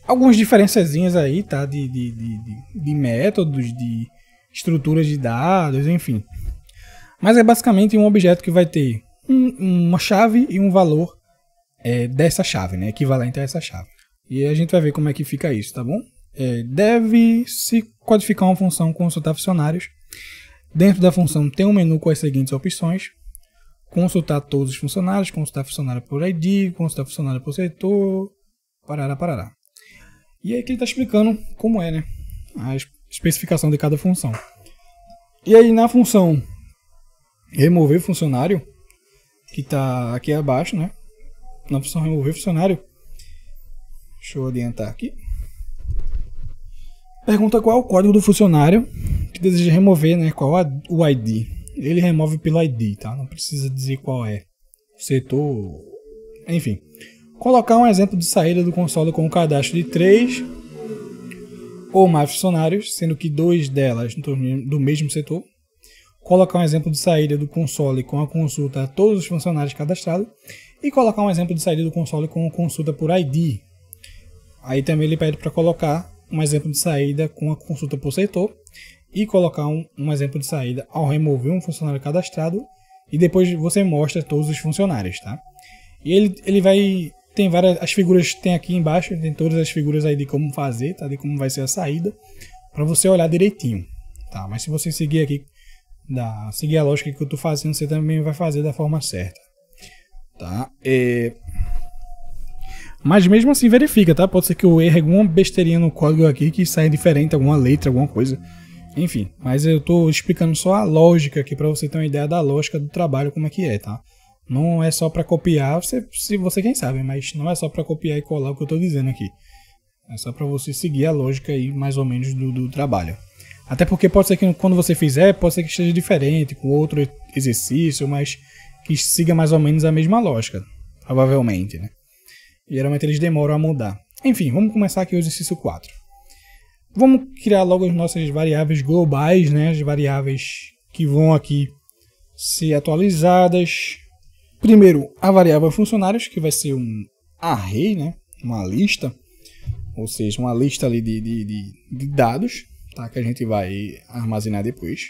algumas diferençazinhas aí, tá? De métodos, de estruturas de dados, enfim. Mas é basicamente um objeto que vai ter uma chave e um valor dessa chave, né? Equivalente a essa chave. E a gente vai ver como é que fica isso, tá bom? Deve-se codificar uma função consultar funcionários. Dentro da função tem um menu com as seguintes opções: consultar todos os funcionários, consultar funcionário por ID, consultar funcionário por setor, parará. E aí que ele está explicando como é, né? A especificação de cada função. E aí na função remover funcionário, que está aqui abaixo, né? Na função remover funcionário, deixa eu adiantar aqui. Pergunta qual é o código do funcionário que deseja remover, né? Qual é o ID. Ele remove pelo ID, tá? Não precisa dizer qual é o setor, enfim. Colocar um exemplo de saída do console com o cadastro de 3 ou mais funcionários, sendo que 2 delas do mesmo setor. Colocar um exemplo de saída do console com a consulta a todos os funcionários cadastrados. E colocar um exemplo de saída do console com a consulta por ID. Aí também ele pede para colocar um exemplo de saída com a consulta por setor. E colocar um exemplo de saída ao remover um funcionário cadastrado. E depois você mostra todos os funcionários, tá? E ele vai... Tem várias... As figuras tem aqui embaixo. Tem todas as figuras aí de como fazer, tá? De como vai ser a saída. Para você olhar direitinho, tá? Mas se você seguir aqui... seguir a lógica que eu estou fazendo, você também vai fazer da forma certa, tá? Mas mesmo assim verifica, tá? Pode ser que eu erre alguma besteirinha no código aqui que saia diferente, alguma letra, alguma coisa, enfim. Mas eu estou explicando só a lógica aqui para você ter uma ideia da lógica do trabalho, como é que é, tá? Não é só para copiar, se você quem sabe, mas não é só para copiar e colar o que eu estou dizendo aqui. É só para você seguir a lógica aí mais ou menos do trabalho. Até porque pode ser que quando você fizer, pode ser que esteja diferente, com outro exercício, mas que siga mais ou menos a mesma lógica, provavelmente, né? E geralmente eles demoram a mudar. Enfim, vamos começar aqui o exercício 4. Vamos criar logo as nossas variáveis globais, né? As variáveis que vão aqui ser atualizadas. Primeiro, a variável funcionários, que vai ser um array, né? Uma lista, ou seja, uma lista ali de dados, tá? Que a gente vai armazenar depois.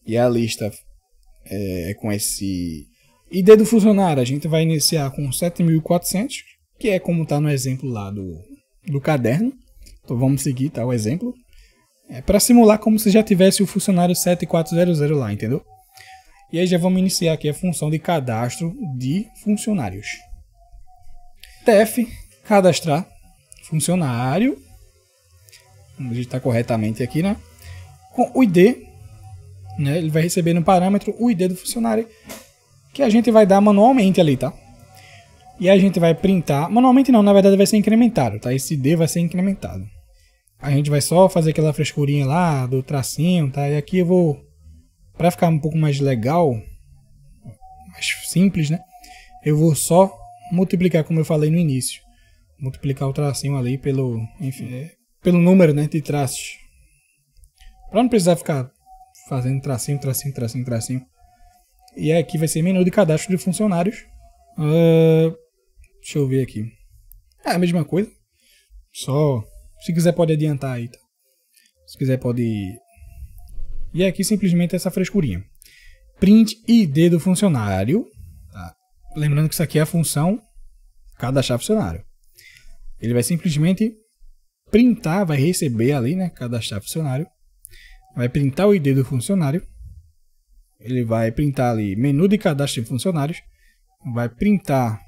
E a lista é com esse ID do funcionário, a gente vai iniciar com 7.400, que é como está no exemplo lá do caderno. Então vamos seguir, tá? O exemplo. É para simular como se já tivesse o funcionário 7400 lá, entendeu? E aí já vamos iniciar aqui a função de cadastro de funcionários. TF, cadastrar funcionário. Vamos digitar corretamente aqui, né? Com o ID, né? Ele vai receber no parâmetro o ID do funcionário, que a gente vai dar manualmente ali, tá? E a gente vai printar, manualmente não, na verdade vai ser incrementado, tá? Esse ID vai ser incrementado. A gente vai só fazer aquela frescurinha lá do tracinho, tá? E aqui eu vou, para ficar um pouco mais legal, mais simples, né? Eu vou só multiplicar, como eu falei no início. Multiplicar o tracinho ali pelo, enfim, pelo número, né, de traços. Para não precisar ficar fazendo tracinho. E aqui vai ser menu de cadastro de funcionários. Deixa eu ver aqui. É a mesma coisa. Só, se quiser pode adiantar aí, tá? Se quiser pode... E aqui simplesmente essa frescurinha. Print ID do funcionário. Tá? Lembrando que isso aqui é a função cadastrar funcionário. Ele vai simplesmente printar, vai receber ali, né? Cadastrar funcionário. Vai printar o ID do funcionário. Ele vai printar ali menu de cadastro de funcionários. Vai printar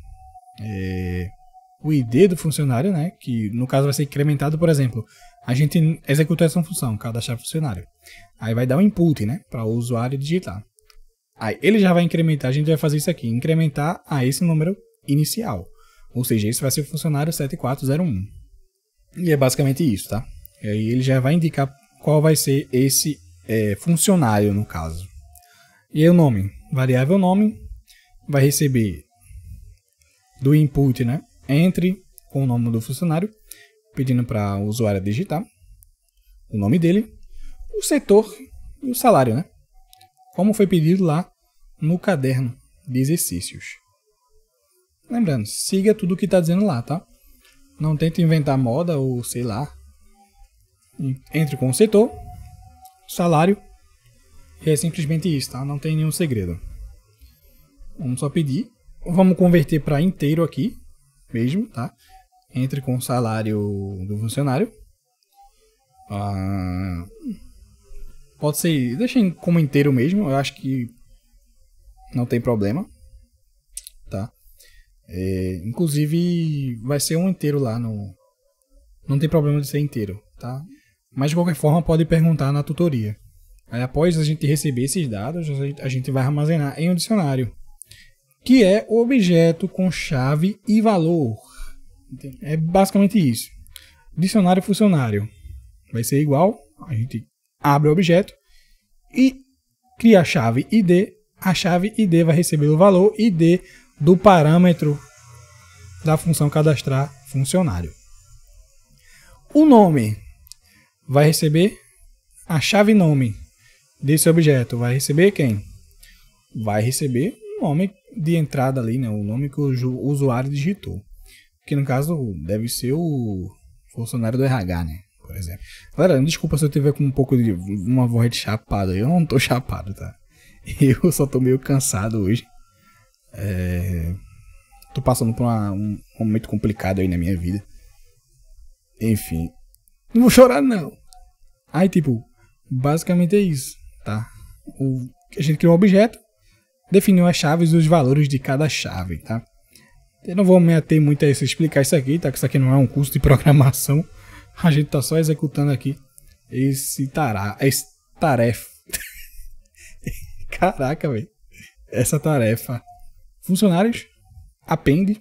o ID do funcionário, né? Que no caso vai ser incrementado, por exemplo. A gente executou essa função, cadastrar funcionário. Aí vai dar um input, né? Para o usuário digitar. Aí ele já vai incrementar, a gente vai fazer isso aqui, incrementar a esse número inicial. Ou seja, esse vai ser o funcionário 7401. E é basicamente isso, tá? E aí ele já vai indicar qual vai ser esse funcionário, no caso. E aí o nome, variável nome, vai receber do input, né? Entre com o nome do funcionário, pedindo para o usuário digitar o nome dele, o setor e o salário, né? Como foi pedido lá no caderno de exercícios. Lembrando, siga tudo o que está dizendo lá, tá? Não tente inventar moda ou sei lá. Entre com o setor, salário, e é simplesmente isso, tá? Não tem nenhum segredo. Vamos só pedir. Vamos converter para inteiro aqui mesmo, tá? Entre com o salário do funcionário. Pode ser, deixem como inteiro mesmo, eu acho que não tem problema, tá? Inclusive vai ser um inteiro lá no... Não tem problema de ser inteiro, tá? Mas de qualquer forma pode perguntar na tutoria. Aí após a gente receber esses dados, a gente vai armazenar em um dicionário, que é o objeto com chave e valor. É basicamente isso. Dicionário funcionário vai ser igual, a gente abre o objeto e cria a chave ID. A chave ID vai receber o valor ID do parâmetro da função cadastrar funcionário. O nome vai receber a chave nome desse objeto. Vai receber quem? Vai receber o nome de entrada ali, né? O nome que o usuário digitou. Que no caso deve ser o funcionário do RH, né? Por exemplo. Galera, desculpa se eu tiver com um pouco de uma voz de chapado. Eu não tô chapado, tá? Eu só tô meio cansado hoje. Tô passando por um momento complicado aí na minha vida. Enfim. Não vou chorar, não. Aí, tipo, basicamente é isso, tá? A gente criou um objeto, definiu as chaves e os valores de cada chave, tá? Eu não vou me ater muito a isso, explicar isso aqui, tá? Que isso aqui não é um curso de programação. A gente tá só executando aqui essa tarefa. Caraca, velho. Essa tarefa. Funcionários. Append.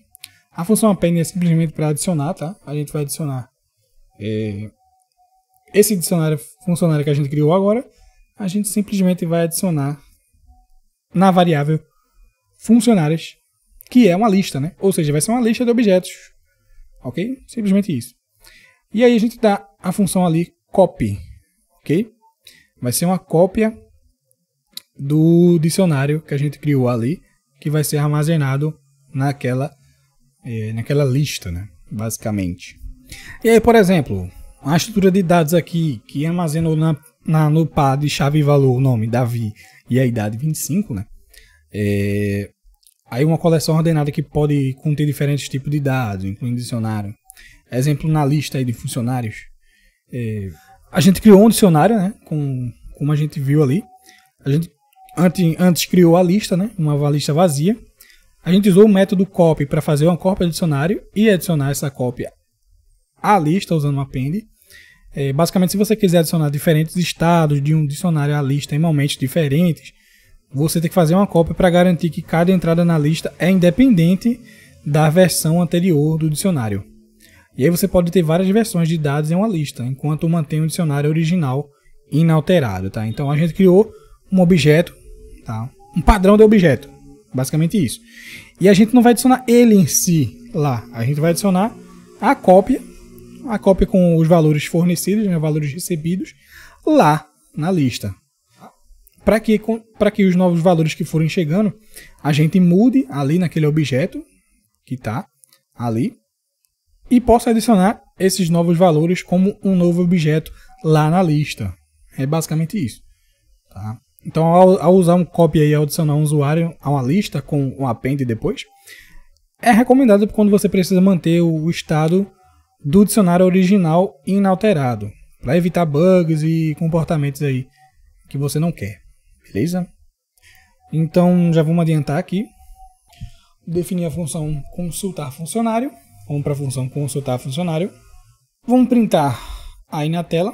A função append é simplesmente para adicionar, tá? A gente vai adicionar esse dicionário funcionário que a gente criou agora, a gente simplesmente vai adicionar na variável funcionários, que é uma lista, né? Ou seja, vai ser uma lista de objetos, ok? Simplesmente isso. E aí a gente dá a função ali copy, ok? Vai ser uma cópia do dicionário que a gente criou ali, que vai ser armazenado naquela lista, né? Basicamente. E aí, por exemplo, a estrutura de dados aqui, que armazenou no par de chave e valor o nome Davi e a idade 25, né? Aí uma coleção ordenada que pode conter diferentes tipos de dados, incluindo dicionário. Exemplo na lista aí de funcionários. A gente criou um dicionário, né? Como a gente viu ali. A gente antes criou a lista, né? Uma lista vazia. A gente usou o método copy para fazer uma cópia do dicionário e adicionar essa cópia à lista usando um append. Basicamente, se você quiser adicionar diferentes estados de um dicionário à lista em momentos diferentes, você tem que fazer uma cópia para garantir que cada entrada na lista é independente da versão anterior do dicionário. E aí você pode ter várias versões de dados em uma lista, enquanto mantém o dicionário original inalterado, tá? Então a gente criou um objeto, tá? Um padrão de objeto, basicamente isso. E a gente não vai adicionar ele em si lá, a gente vai adicionar a cópia com os valores fornecidos, né, valores recebidos, lá na lista. Para que os novos valores que forem chegando, a gente mude ali naquele objeto que está ali e possa adicionar esses novos valores como um novo objeto lá na lista. É basicamente isso. Tá? Então, ao usar um copy e adicionar um usuário a uma lista com um append depois, é recomendado quando você precisa manter o estado do dicionário original inalterado, para evitar bugs e comportamentos aí que você não quer. Beleza? Então, já vamos adiantar aqui. Definir a função consultar funcionário. Vamos para a função consultar funcionário. Vamos printar aí na tela.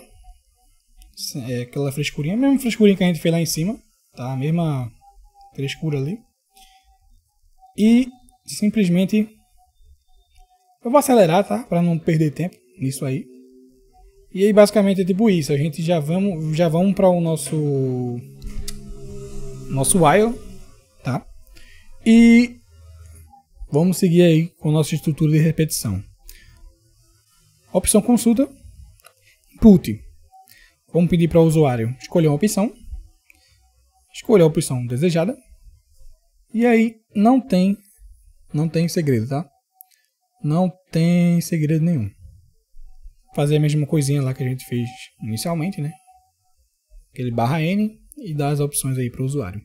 Aquela frescurinha, a mesma frescurinha que a gente fez lá em cima. Tá? A mesma frescura ali. E simplesmente eu vou acelerar, tá? Para não perder tempo nisso aí. E aí basicamente é tipo isso. A gente já vamos para o nosso while, tá? E vamos seguir aí com a nossa estrutura de repetição. Opção consulta, input. Vamos pedir para o usuário escolher uma opção, escolher a opção desejada. E aí não tem segredo, tá? Não tem segredo nenhum. Fazer a mesma coisinha lá que a gente fez inicialmente, né? Aquele /n e dar as opções aí para o usuário.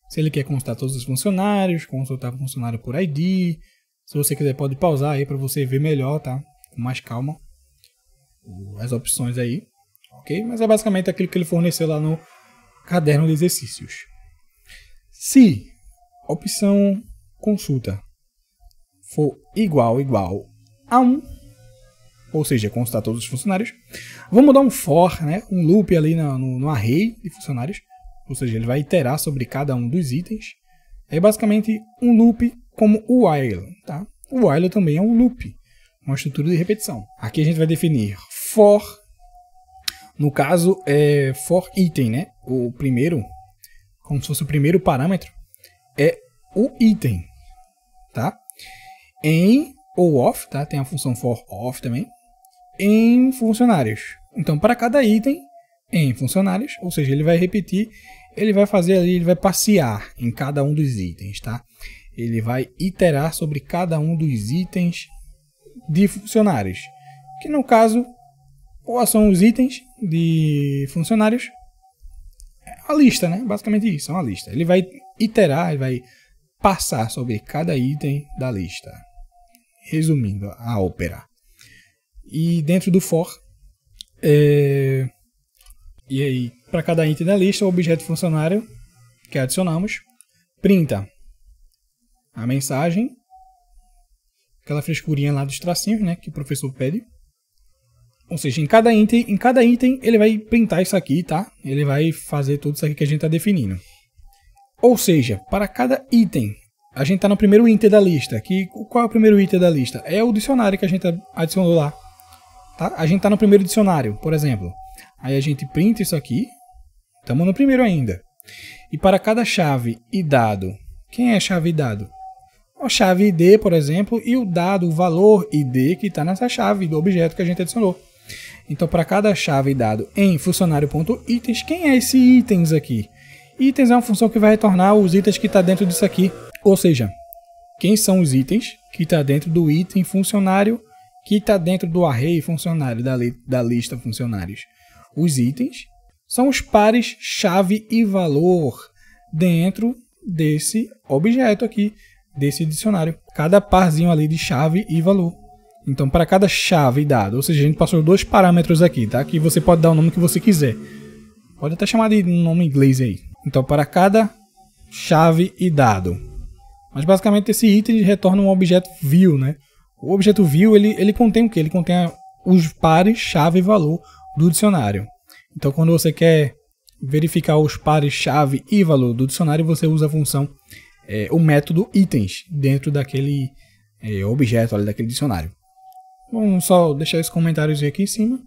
Se ele quer consultar todos os funcionários, consultar o funcionário por ID. Se você quiser pode pausar aí para você ver melhor, tá? Com mais calma as opções aí, ok? Mas é basicamente aquilo que ele forneceu lá no caderno de exercícios. Se a opção consulta for igual a 1, ou seja, consultar todos os funcionários, vamos dar um for, né? Um loop ali no array de funcionários, ou seja, ele vai iterar sobre cada um dos itens. É basicamente um loop como o while, tá? O while também é um loop, uma estrutura de repetição. Aqui a gente vai definir for, no caso é for item, né? O primeiro, como se fosse o primeiro parâmetro, é o item, tá? Em ou off, tá? Tem a função for off também, em funcionários. Então, para cada item em funcionários, ou seja, ele vai repetir, ele vai fazer ali, ele vai passear em cada um dos itens, tá? Ele vai iterar sobre cada um dos itens de funcionários, que no caso, quais são os itens de funcionários? A lista, né? Basicamente isso, é uma lista. Ele vai iterar, ele vai passar sobre cada item da lista. Resumindo a ópera. E dentro do for, e aí, para cada item da lista, o objeto funcionário que adicionamos, printa a mensagem, aquela frescurinha lá dos tracinhos, né, que o professor pede. Ou seja, em cada item ele vai printar isso aqui, tá? Ele vai fazer tudo isso aqui que a gente está definindo. Ou seja, para cada item, a gente está no primeiro item da lista. Qual é o primeiro item da lista? É o dicionário que a gente adicionou lá. Tá? A gente está no primeiro dicionário, por exemplo. Aí a gente printa isso aqui. Estamos no primeiro ainda. E para cada chave e dado, quem é chave e dado? A chave ID, por exemplo, e o dado, o valor ID que está nessa chave do objeto que a gente adicionou. Então, para cada chave e dado em funcionário.itens, quem é esse itens aqui? Itens é uma função que vai retornar os itens que está dentro disso aqui. Ou seja, quem são os itens que está dentro do item funcionário, que está dentro do array funcionário, da lista funcionários. Os itens são os pares chave e valor dentro desse objeto aqui, desse dicionário. Cada parzinho ali de chave e valor. Então, para cada chave e dado, ou seja, a gente passou 2 parâmetros aqui, tá? Que você pode dar o nome que você quiser. Pode até chamar de nome inglês aí. Então, para cada chave e dado. Mas, basicamente, esse item retorna um objeto view, né? O objeto view, ele contém o quê? Ele contém os pares chave e valor do dicionário. Então, quando você quer verificar os pares chave e valor do dicionário, você usa a função, o método itens, dentro daquele objeto ali, daquele dicionário. Vamos só deixar esses comentários aqui em cima.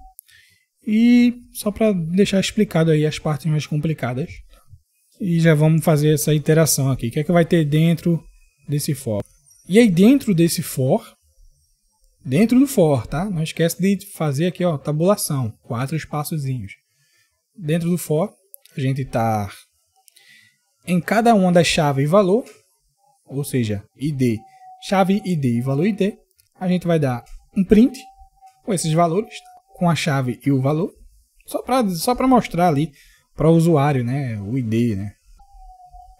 E só para deixar explicado aí as partes mais complicadas. E já vamos fazer essa iteração aqui. O que é que vai ter dentro desse for? E aí dentro desse for, dentro do for, tá? Não esquece de fazer aqui, ó, tabulação. 4 espaçozinhos. Dentro do for, a gente está em cada uma das chaves e valor, ou seja, id, chave id e valor id, a gente vai dar um print com esses valores, com a chave e o valor, só para mostrar ali para o usuário, né, o id, né?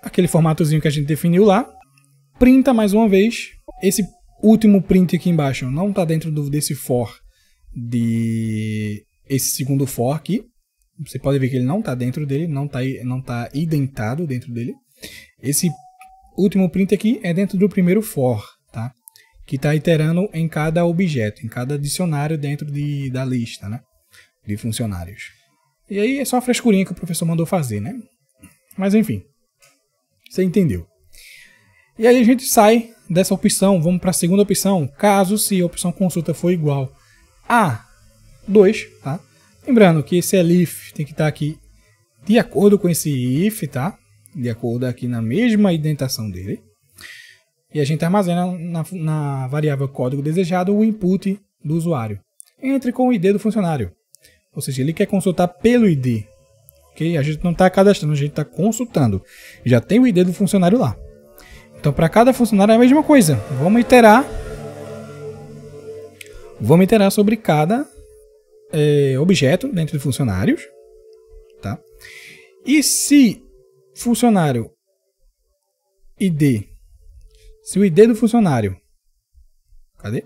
Aquele formatozinho que a gente definiu lá, printa mais uma vez. Esse último print aqui embaixo não está dentro desse for, esse segundo for aqui. Você pode ver que ele não está dentro dele, não tá identado dentro dele. Esse último print aqui é dentro do primeiro for, tá? Que está iterando em cada objeto, em cada dicionário dentro da lista, né? De funcionários. E aí é só a frescurinha que o professor mandou fazer, né? Mas enfim, você entendeu. E aí a gente sai dessa opção, vamos para a segunda opção, caso se a opção consulta for igual a 2, tá? Lembrando que esse elif tem que estar aqui de acordo com esse if, tá? De acordo aqui na mesma indentação dele. E a gente armazena na variável código desejado o input do usuário. Entre com o ID do funcionário. Ou seja, ele quer consultar pelo ID. Okay? A gente não está cadastrando, a gente está consultando. Já tem o ID do funcionário lá. Então, para cada funcionário é a mesma coisa. Vamos iterar sobre cada objeto dentro de funcionários, tá? E se funcionário ID, se o ID do funcionário, cadê?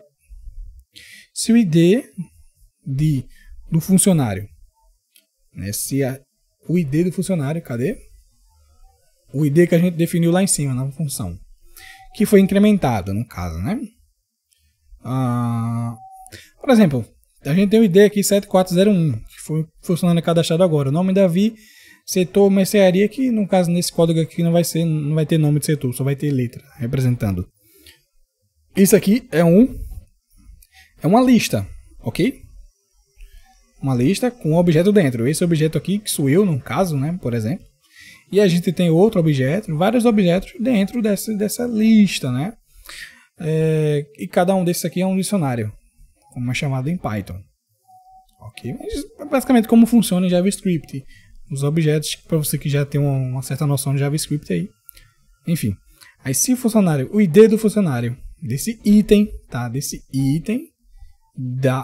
Se o ID do funcionário, né? O ID do funcionário, cadê? O ID que a gente definiu lá em cima na função, que foi incrementado no caso, né? Por exemplo, a gente tem o ID aqui 7401, que foi funcionando cadastrado agora. O nome Davi, setor mercearia, que no caso nesse código aqui não vai ter nome de setor, só vai ter letra representando. Isso aqui é uma lista, ok? Uma lista com um objeto dentro. Esse objeto aqui, que sou eu no caso, né, por exemplo. E a gente tem outro objeto, vários objetos dentro dessa lista, né? E cada um desses aqui é um dicionário, como é chamado em Python. Ok? Mas basicamente como funciona em JavaScript. Os objetos, para você que já tem uma certa noção de JavaScript aí. Enfim. Aí se o funcionário, o ID do funcionário, desse item, tá? Desse item,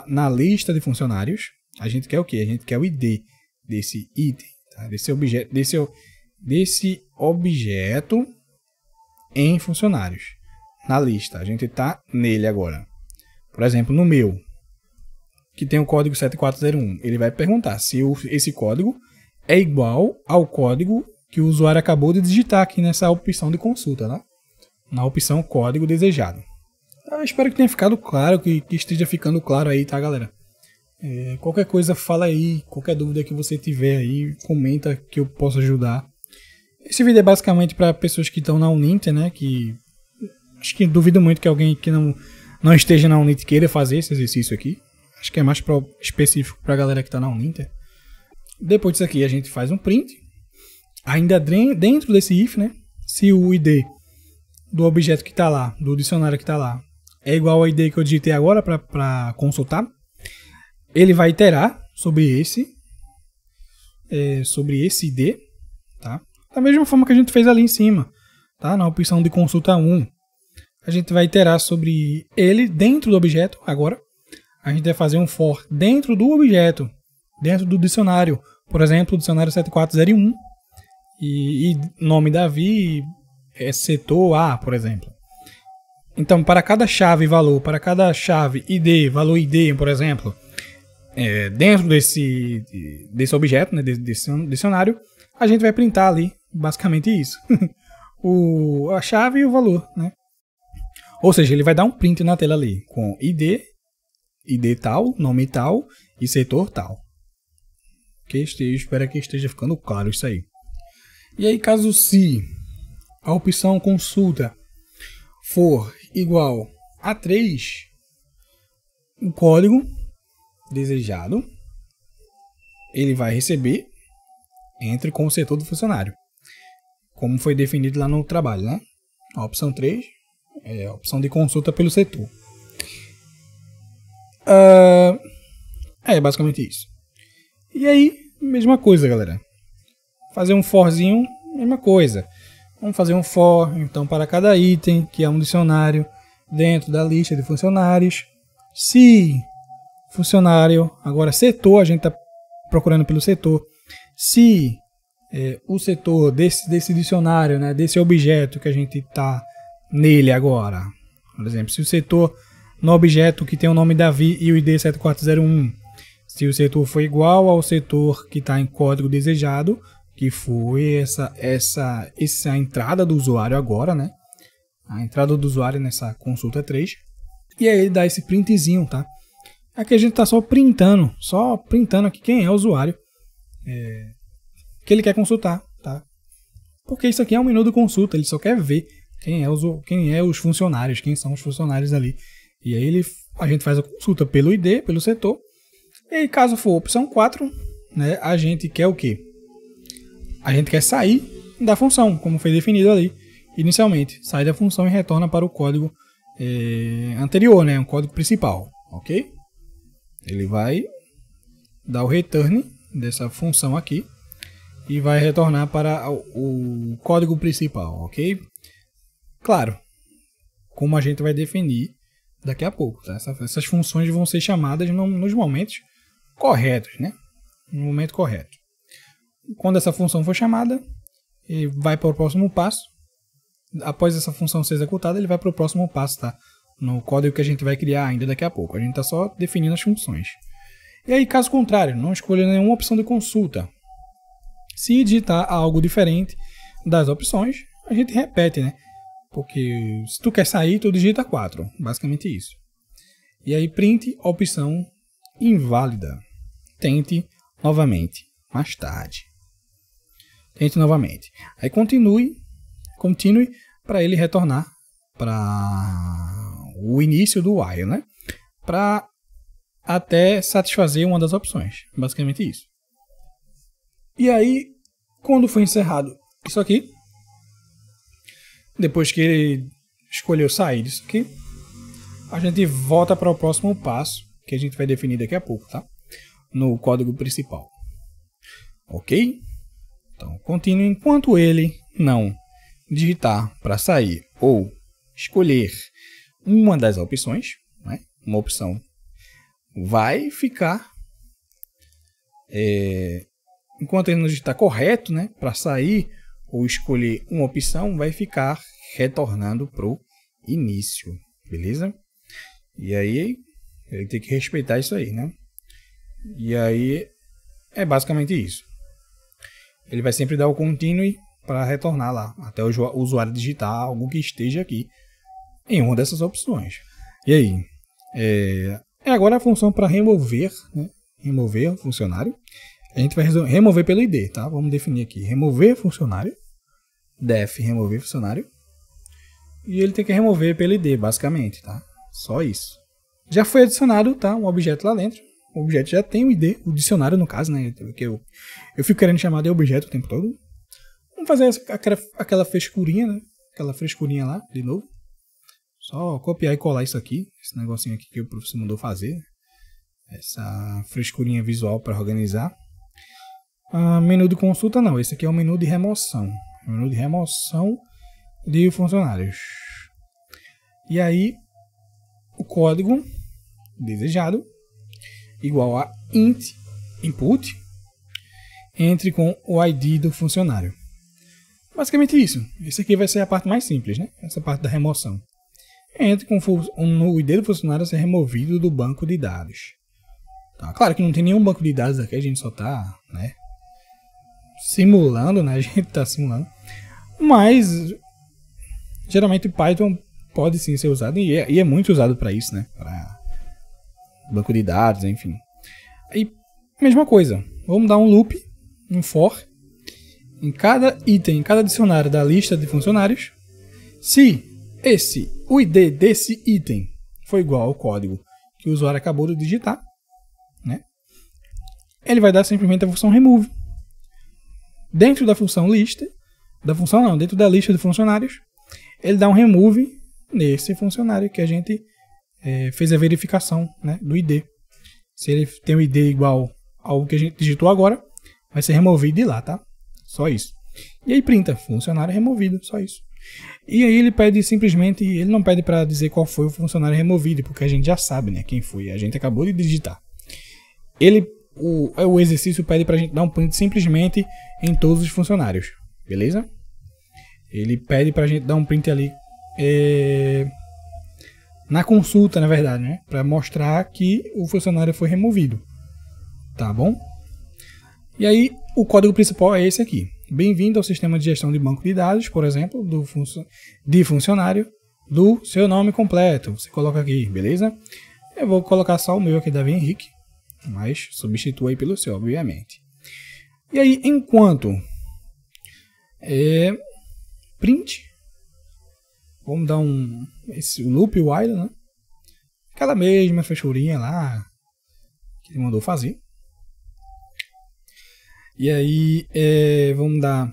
na lista de funcionários, a gente quer o quê? A gente quer o ID desse item, tá? Desse objeto em funcionários. Na lista, a gente está nele agora. Por exemplo, no meu, que tem o código 7401, ele vai perguntar se esse código é igual ao código que o usuário acabou de digitar aqui nessa opção de consulta, né? Na opção código desejado. Eu espero que tenha ficado claro, que esteja ficando claro aí, tá, galera? Qualquer coisa, fala aí, qualquer dúvida que você tiver aí, comenta que eu posso ajudar. Esse vídeo é basicamente para pessoas que estão na Uninter, né? Que acho que duvido muito que alguém que não esteja na Uninter queira fazer esse exercício aqui. Acho que é mais específico para a galera que está na Uninter. Depois disso aqui a gente faz um print, ainda dentro desse if, né? Se o ID do objeto que está lá, do dicionário que está lá, é igual ao ID que eu digitei agora para consultar, ele vai iterar sobre esse ID, tá? Da mesma forma que a gente fez ali em cima, tá? Na opção de consulta 1, a gente vai iterar sobre ele dentro do objeto. Agora, a gente vai fazer um for dentro do objeto, dentro do dicionário. Por exemplo, o dicionário 7401 e nome Davi é setor A, por exemplo. Então, para cada chave valor, para cada chave ID, valor ID, por exemplo, dentro desse objeto, né, desse dicionário, a gente vai printar ali, basicamente isso. A chave e o valor, né? Ou seja, ele vai dar um print na tela ali, com ID tal, nome tal e setor tal. Espero que esteja ficando claro isso aí. E aí, caso se a opção consulta for igual a 3, o código desejado ele vai receber, entre com o setor do funcionário, como foi definido lá no trabalho, né? A opção 3 é a opção de consulta pelo setor. É basicamente isso. E aí, mesma coisa, galera. Fazer um forzinho, mesma coisa. Vamos fazer um for, então, para cada item, que é um dicionário, dentro da lista de funcionários. Se funcionário, agora setor, a gente está procurando pelo setor. Se o setor desse dicionário, né, desse objeto que a gente está nele agora, por exemplo, se o setor no objeto que tem o nome Davi e o ID 7401, se o setor for igual ao setor que está em código desejado, que foi essa entrada do usuário agora, né? A entrada do usuário nessa consulta 3. E aí ele dá esse printzinho, tá? Aqui a gente está só printando aqui quem é o usuário que ele quer consultar, tá? Porque isso aqui é um menu de consulta, ele só quer ver quem é os funcionários, quem são os funcionários ali. E aí a gente faz a consulta pelo ID, pelo setor. E aí, caso for opção 4, né, a gente quer o quê? A gente quer sair da função, como foi definido ali inicialmente. Sai da função e retorna para o código anterior, né, o código principal, ok? Ele vai dar o return dessa função aqui e vai retornar para o código principal, ok? Claro, como a gente vai definir daqui a pouco, tá? Essas funções vão ser chamadas nos momentos corretos, né? No momento correto. Quando essa função for chamada, ele vai para o próximo passo. Após essa função ser executada, ele vai para o próximo passo, tá? No código que a gente vai criar ainda daqui a pouco. A gente está só definindo as funções. E aí, caso contrário, não escolha nenhuma opção de consulta. Se digitar algo diferente das opções, a gente repete, né? Porque se tu quer sair, tu digita 4. Basicamente isso. E aí, print opção inválida. Tente novamente. Mais tarde. Tente novamente. Aí continue para ele retornar para o início do while, né? Para até satisfazer uma das opções. Basicamente isso. E aí, quando foi encerrado isso aqui, depois que ele escolheu sair disso aqui, a gente volta para o próximo passo, que a gente vai definir daqui a pouco, tá? No código principal. Ok? Então, continue enquanto ele não digitar para sair ou escolher uma das opções, né? Uma opção vai ficar, enquanto ele não digitar correto, né? Para sair ou escolher uma opção, vai ficar retornando para o início, beleza? E aí, ele tem que respeitar isso aí, né? E aí, é basicamente isso. Ele vai sempre dar o continue para retornar lá, até o usuário digitar algo que esteja aqui em uma dessas opções. E aí, agora a função para remover, né? Remover o funcionário. A gente vai remover pelo ID, tá? Vamos definir aqui, remover funcionário, def remover funcionário, e ele tem que remover pelo ID, basicamente, tá? Só isso. Já foi adicionado, tá? Um objeto lá dentro, O objeto já tem o ID, o dicionário no caso, né? Que eu fico querendo chamar de objeto o tempo todo. Vamos fazer aquela frescurinha, né? Aquela frescurinha lá, de novo. Só copiar e colar isso aqui. Esse negocinho aqui que o professor mandou fazer. Essa frescurinha visual para organizar. Menu de consulta não. Esse aqui é o menu de remoção. Menu de remoção de funcionários. E aí, o código desejado igual a int input entre com o ID do funcionário. Basicamente isso. Esse aqui vai ser a parte mais simples, né? Essa parte da remoção. Entre com o ID do funcionário ser removido do banco de dados. Tá? Claro que não tem nenhum banco de dados aqui, a gente só está, né, simulando, né? A gente está simulando. Mas geralmente o Python pode sim ser usado e é muito usado para isso, né? Para banco de dados, enfim. Aí, mesma coisa. Vamos dar um loop, um for, em cada item, em cada dicionário da lista de funcionários. Se o ID desse item for igual ao código que o usuário acabou de digitar, né? Ele vai dar simplesmente a função remove. Dentro da função lista, dentro da lista de funcionários, ele dá um remove nesse funcionário que a gente fez a verificação, né, do ID. Se ele tem o ID igual ao que a gente digitou agora, vai ser removido de lá, tá? Só isso. E aí printa, funcionário removido, só isso. E aí ele pede simplesmente, ele não pede para dizer qual foi o funcionário removido, porque a gente já sabe, né, quem foi, a gente acabou de digitar. O exercício pede para a gente dar um print simplesmente em todos os funcionários, beleza? Ele pede para a gente dar um print ali na consulta, na verdade, né, para mostrar que o funcionário foi removido, tá bom? E aí o código principal é esse aqui. Bem-vindo ao sistema de gestão de banco de dados, por exemplo, de funcionário, do seu nome completo. Você coloca aqui, beleza? Eu vou colocar só o meu aqui, Davi Henrique, mas substitua aí pelo seu, obviamente. E aí, enquanto print, vamos dar o loop while, né? Aquela mesma frescurinha lá que ele mandou fazer. E aí, vamos dar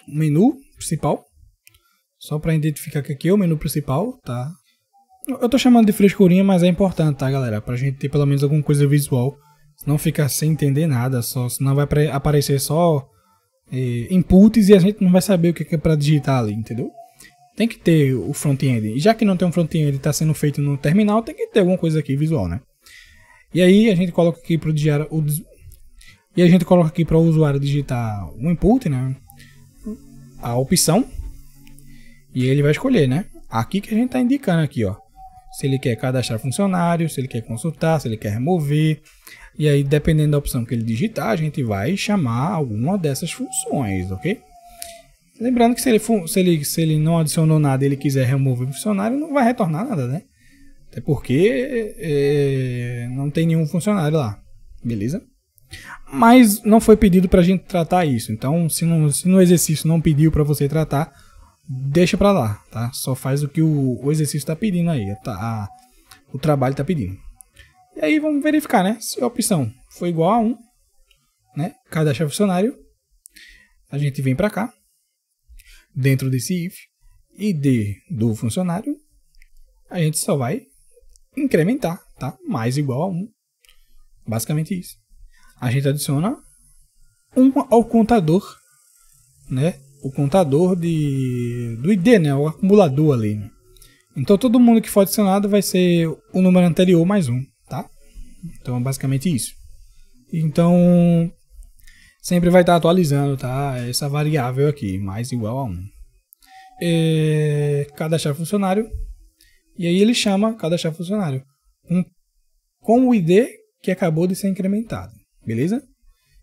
um menu principal, só para identificar que aqui é o menu principal, tá? Eu tô chamando de frescurinha, mas é importante, tá, galera? Pra gente ter pelo menos alguma coisa visual, não ficar sem entender nada, senão vai aparecer só inputs e a gente não vai saber o que é para digitar ali, entendeu? Tem que ter o front-end, e já que não tem um front-end, está sendo feito no terminal, tem que ter alguma coisa aqui visual, né? E aí a gente coloca aqui para o usuário digitar o input, né? A opção. E ele vai escolher, né? Aqui que a gente está indicando aqui, ó. Se ele quer cadastrar funcionário, se ele quer consultar, se ele quer remover. E aí, dependendo da opção que ele digitar, a gente vai chamar alguma dessas funções, ok? Lembrando que se ele não adicionou nada e ele quiser remover o funcionário, não vai retornar nada, né? Até porque não tem nenhum funcionário lá, beleza? Mas não foi pedido para a gente tratar isso. Então, se no exercício não pediu para você tratar, deixa para lá, tá? Só faz o que o exercício está pedindo aí, o trabalho está pedindo. E aí vamos verificar, né? Se a opção for igual a 1, né? Cadastrar funcionário, a gente vem para cá, dentro desse if, ID do funcionário, a gente só vai incrementar, tá? Mais igual a 1. Basicamente isso. A gente adiciona 1 ao contador, né? O contador do ID, né? O acumulador ali, né? Então todo mundo que for adicionado vai ser o número anterior mais 1, tá? Então basicamente isso. Então sempre vai estar atualizando, tá? Essa variável aqui, mais igual a 1. Cadastrar funcionário. E aí ele chama cadastrar funcionário com o ID que acabou de ser incrementado. Beleza?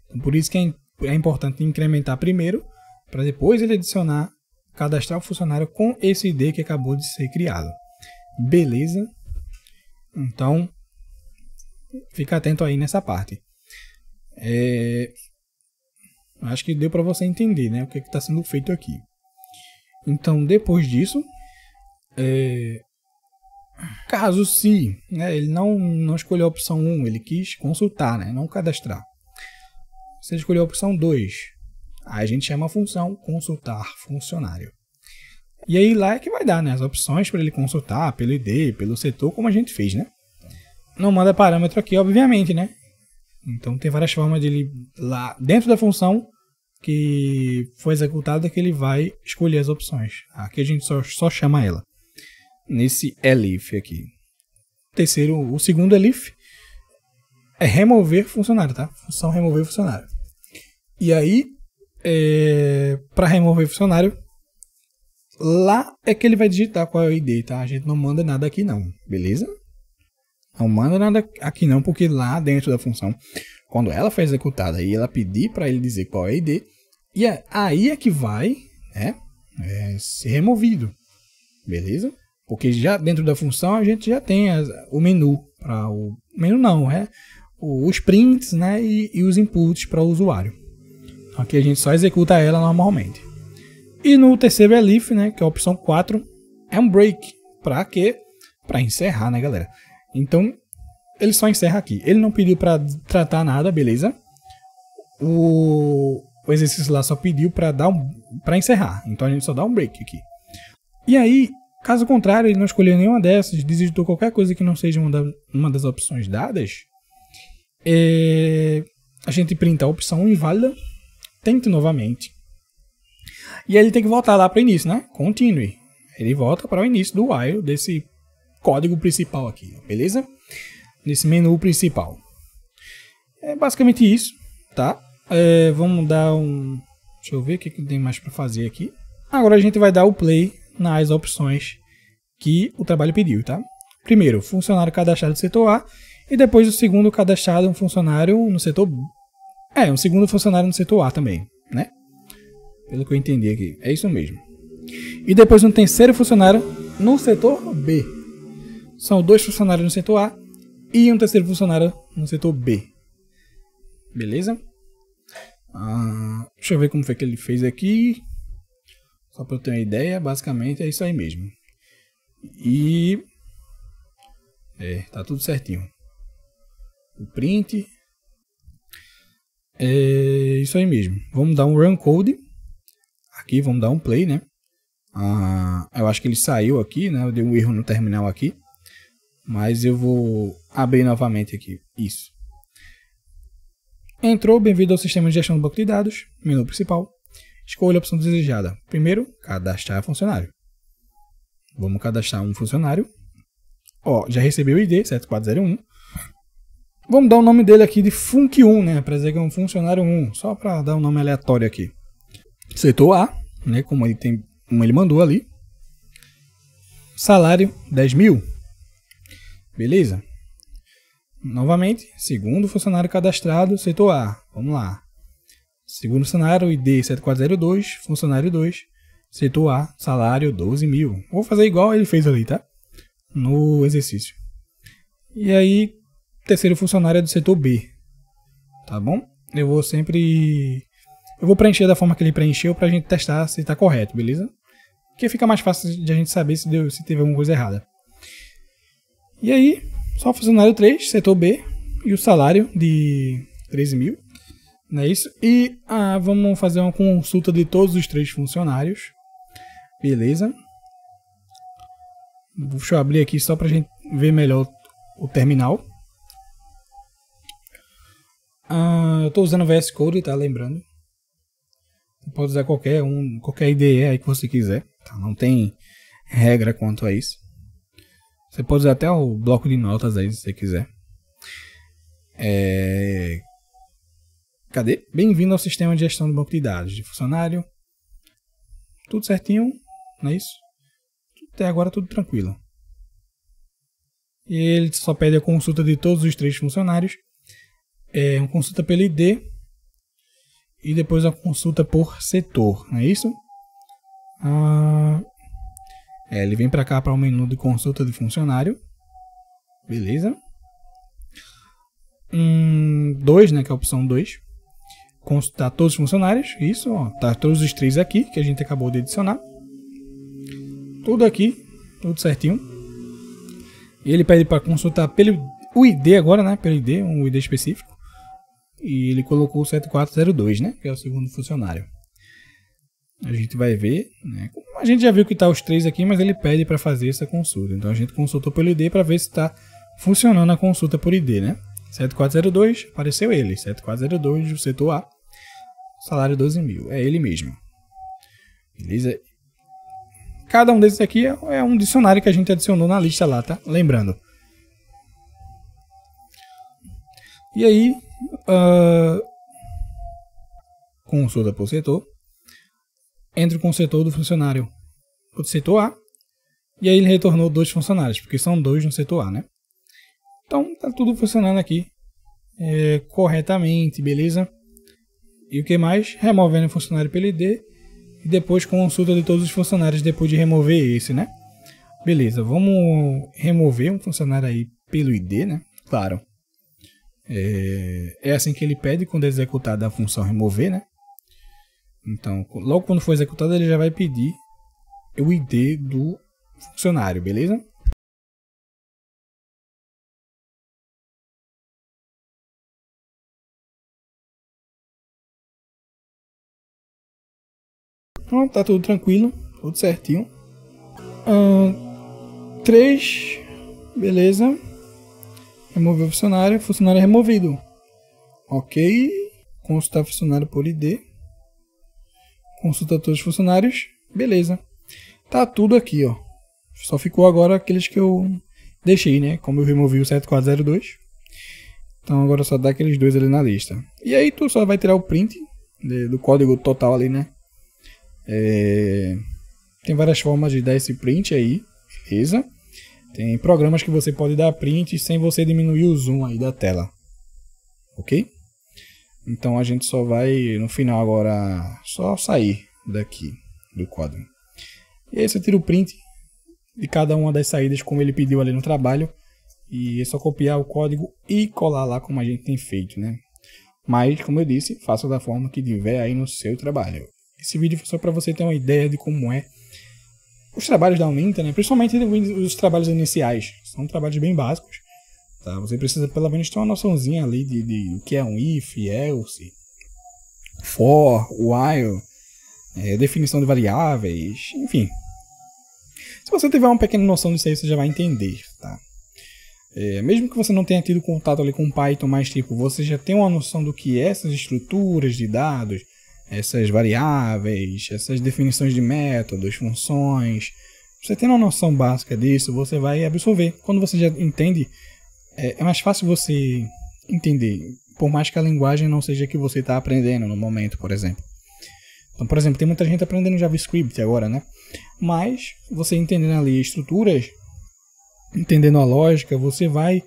Então, por isso que é importante incrementar primeiro, para depois ele adicionar, cadastrar o funcionário com esse ID que acabou de ser criado. Beleza? Então, fica atento aí nessa parte. Acho que deu para você entender, né, o que está sendo feito aqui. Então, depois disso, Caso se, né, ele não escolheu a opção 1, ele quis consultar, né, não cadastrar. Se ele escolheu a opção 2, aí a gente chama a função consultar funcionário. E aí lá é que vai dar, né, as opções para ele consultar pelo ID, pelo setor, como a gente fez, né. Não manda parâmetro aqui, obviamente, né. Então tem várias formas de ele, lá dentro da função que foi executada, que ele vai escolher as opções. Aqui a gente só chama ela. Nesse elif aqui. O segundo elif é remover funcionário, tá? Função remover funcionário. E aí, para remover funcionário, lá é que ele vai digitar qual é o ID, tá? A gente não manda nada aqui não, beleza? Não manda nada aqui não, porque lá dentro da função, quando ela foi executada e ela pedir para ele dizer qual é o ID, e aí é que vai, né, ser removido, beleza? Porque já dentro da função a gente já tem o menu, os prints, né, e os inputs para o usuário. Aqui a gente só executa ela normalmente. E no terceiro elif, né, que é a opção 4, é um break. Para quê? Para encerrar, né, galera? Então, ele só encerra aqui. Ele não pediu para tratar nada, beleza? O exercício lá só pediu para encerrar. Então a gente só dá um break aqui. E aí, caso contrário, ele não escolheu nenhuma dessas, digitou qualquer coisa que não seja uma das opções dadas, a gente printa a opção inválida, tente novamente. E aí ele tem que voltar lá para o início, né? Continue. Ele volta para o início do while desse código principal aqui, beleza? Nesse menu principal. É basicamente isso, tá? Vamos dar um... Deixa eu ver o que tem mais para fazer aqui. Agora a gente vai dar o play nas opções que o trabalho pediu, tá? Primeiro, funcionário cadastrado no setor A, e depois o segundo cadastrado um funcionário no setor B. Um segundo funcionário no setor A também, né? Pelo que eu entendi aqui, é isso mesmo. E depois um terceiro funcionário no setor B. São 2 funcionários no setor A e um terceiro funcionário no setor B. Beleza? Deixa eu ver como foi que ele fez aqui. Só para eu ter uma ideia, basicamente é isso aí mesmo. E... tá tudo certinho. O print... É isso aí mesmo. Vamos dar um run code. Aqui, vamos dar um play, né? Eu acho que ele saiu aqui, né? Eu dei um erro no terminal aqui. Mas eu vou abrir novamente aqui. Isso. Entrou, bem-vindo ao sistema de gestão do banco de dados. Menu principal. Escolha a opção desejada. Primeiro, cadastrar funcionário. Vamos cadastrar um funcionário. Já recebeu o ID 7401. Vamos dar o nome dele aqui de Func1, né? Para dizer que é um funcionário 1. Só para dar um nome aleatório aqui. Setor A, né? Como ele mandou ali. Salário 10.000. Beleza? Novamente, segundo funcionário cadastrado, setor A. Vamos lá. Segundo funcionário, ID 7402, funcionário 2, setor A, salário 12.000. Vou fazer igual ele fez ali, tá? No exercício. E aí, terceiro funcionário é do setor B. Tá bom? Eu vou preencher da forma que ele preencheu pra gente testar se tá correto, beleza? Porque fica mais fácil de a gente saber se teve alguma coisa errada. E aí, só funcionário 3, setor B, e o salário de 13.000. Não é isso? E vamos fazer uma consulta de todos os 3 funcionários. Beleza. Deixa eu abrir aqui só pra gente ver melhor o terminal. Eu estou usando o VS Code, tá? Lembrando. Você pode usar qualquer IDE aí que você quiser. Tá? Não tem regra quanto a isso. Você pode usar até o bloco de notas aí, se você quiser. Cadê? Bem-vindo ao sistema de gestão do banco de dados de funcionário. Tudo certinho, não é isso? Até agora tudo tranquilo. E ele só pede a consulta de todos os 3 funcionários. Uma consulta pelo ID. E depois a consulta por setor, não é isso? Ele vem para cá para o menu de consulta de funcionário. Beleza. 2, né, que é a opção 2. Consultar todos os funcionários. Isso, ó, tá todos os 3 aqui que a gente acabou de adicionar. Tudo aqui, tudo certinho. E ele pede para consultar pelo o ID agora, né? Pelo ID, um ID específico. E ele colocou o 7402, né? Que é o segundo funcionário. A gente vai ver, né? A gente já viu que tá os 3 aqui, mas ele pede para fazer essa consulta. Então a gente consultou pelo ID para ver se está funcionando a consulta por ID, né? 7402, apareceu ele. 7402 do setor A. Salário 12 mil. É ele mesmo. Beleza? Cada um desses aqui é um dicionário que a gente adicionou na lista lá, tá? Lembrando. E aí, consulta por setor. Entra com o setor do funcionário do setor A. E aí ele retornou 2 funcionários, porque são 2 no setor A, né? Então, tá tudo funcionando aqui corretamente, beleza? E o que mais? Removendo o funcionário pelo ID. E depois consulta de todos os funcionários depois de remover esse, né? Beleza, vamos remover um funcionário aí pelo ID, né? Claro. É assim que ele pede quando é executada a função remover, né? Então, logo quando for executada, ele já vai pedir o ID do funcionário, beleza? Pronto, tá tudo tranquilo, tudo certinho. 3, beleza. Remover o funcionário é removido. Ok, consultar funcionário por ID. Consulta todos os funcionários, beleza. Tá tudo aqui, ó. Só ficou agora aqueles que eu deixei, né? Como eu removi o 7402. Então agora só dá aqueles 2 ali na lista. E aí tu só vai tirar o print do código total ali, né? Tem várias formas de dar esse print aí, beleza? Tem programas que você pode dar print sem você diminuir o zoom aí da tela. Ok? Então a gente só vai, no final agora, só sair daqui do código. E aí você tira o print de cada uma das saídas como ele pediu ali no trabalho. E é só copiar o código e colar lá como a gente tem feito, né? Mas, como eu disse, faça da forma que tiver aí no seu trabalho. Esse vídeo foi só para você ter uma ideia de como é os trabalhos da Uninter, né? Principalmente os trabalhos iniciais. São trabalhos bem básicos. Tá? Você precisa pelo menos ter uma noçãozinha ali de o que é um if, else, for, while, definição de variáveis, enfim. Se você tiver uma pequena noção disso aí, você já vai entender, tá? Mesmo que você não tenha tido contato ali com Python, mas tipo, você já tem uma noção do que é essas estruturas de dados, essas variáveis, essas definições de métodos, funções. Você tem uma noção básica disso, você vai absorver. Quando você já entende, é mais fácil você entender, por mais que a linguagem não seja a que você está aprendendo no momento, por exemplo. Então, por exemplo, tem muita gente aprendendo JavaScript agora, né? Mas você entendendo ali estruturas, entendendo a lógica, você vai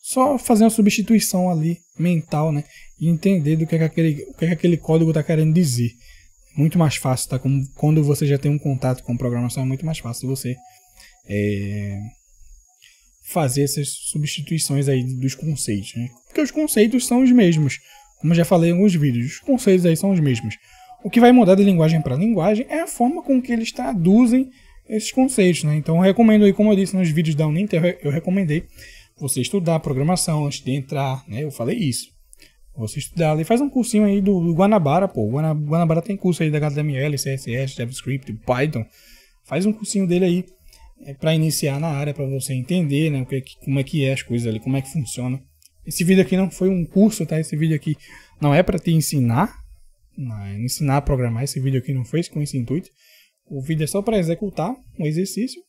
só fazer uma substituição ali mental, né? E entender do que aquele código está querendo dizer. Muito mais fácil, tá? Quando você já tem um contato com programação, é muito mais fácil você fazer essas substituições aí dos conceitos, né? Porque os conceitos são os mesmos. Como eu já falei em alguns vídeos, os conceitos aí são os mesmos. O que vai mudar de linguagem para linguagem é a forma com que eles traduzem esses conceitos, né? Então eu recomendo aí, como eu disse nos vídeos da Uninter, eu recomendei você estudar programação antes de entrar, né? Eu falei isso. Você estudar ali, faz um cursinho aí do Guanabara, pô. O Guanabara tem curso aí da HTML, CSS, JavaScript, Python. Faz um cursinho dele aí para iniciar na área, para você entender, né, como é que é as coisas ali, como é que funciona. Esse vídeo aqui não foi um curso, tá? Esse vídeo aqui não é para te ensinar a programar. Esse vídeo aqui não foi com esse intuito. O vídeo é só para executar um exercício,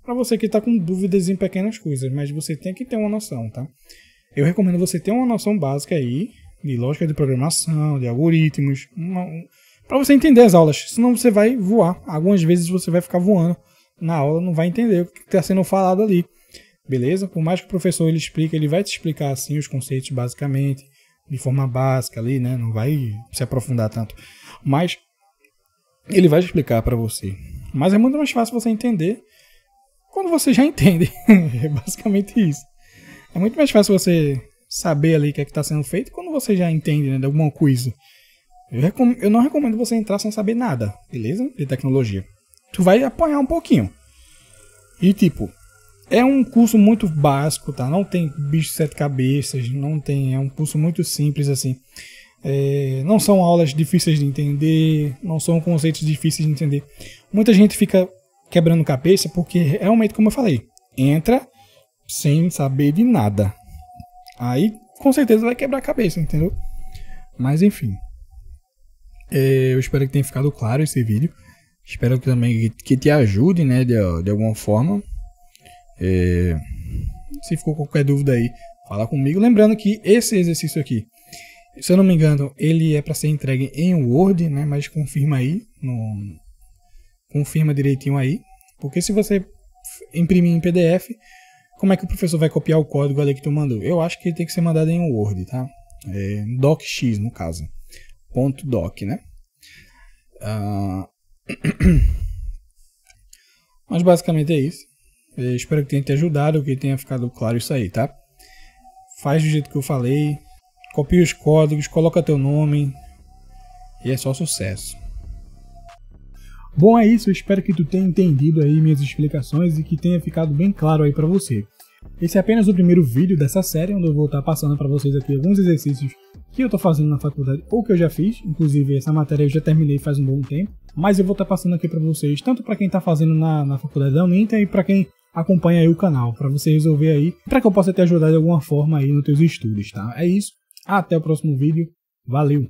para você que está com dúvidas em pequenas coisas, mas você tem que ter uma noção, tá? Eu recomendo você ter uma noção básica aí de lógica de programação, de algoritmos, para você entender as aulas, senão você vai voar. Algumas vezes você vai ficar voando na aula, não vai entender o que está sendo falado ali, beleza? Por mais que o professor ele explique, ele vai te explicar assim os conceitos basicamente, de forma básica ali, né? Não vai se aprofundar tanto, mas ele vai explicar para você. Mas é muito mais fácil você entender quando você já entende. É basicamente isso. É muito mais fácil você saber ali o que é que está sendo feito quando você já entende, né, de alguma coisa. Eu não recomendo você entrar sem saber nada, beleza? De tecnologia. Tu vai apanhar um pouquinho. E tipo, é um curso muito básico, tá? Não tem bicho de 7 cabeças, não tem, é um curso muito simples assim. Não são aulas difíceis de entender, não são conceitos difíceis de entender. Muita gente fica quebrando cabeça porque realmente, como eu falei, entra sem saber de nada. Aí com certeza vai quebrar a cabeça, entendeu? Mas enfim, eu espero que tenha ficado claro esse vídeo. Espero que também que te ajude, né, de alguma forma. Se ficou qualquer dúvida aí, fala comigo. Lembrando que esse exercício aqui, se eu não me engano, ele é para ser entregue em Word, né? Mas confirma aí, confirma direitinho aí, porque se você imprimir em PDF, como é que o professor vai copiar o código ali que tu mandou? Eu acho que ele tem que ser mandado em Word, tá? DocX no caso, .doc, né? Mas basicamente é isso. Espero que tenha te ajudado, que tenha ficado claro isso aí, tá? Faz do jeito que eu falei, copia os códigos, coloca teu nome e é só sucesso. Bom, é isso. Eu espero que tu tenha entendido aí minhas explicações e que tenha ficado bem claro aí para você. Esse é apenas o primeiro vídeo dessa série, onde eu vou estar passando para vocês aqui alguns exercícios que eu estou fazendo na faculdade ou que eu já fiz. Inclusive, essa matéria eu já terminei faz um bom tempo, mas eu vou estar passando aqui para vocês, tanto para quem está fazendo na faculdade da Uninter e para quem acompanha aí o canal, para você resolver aí, para que eu possa te ajudar de alguma forma aí nos teus estudos, tá? É isso. Até o próximo vídeo. Valeu!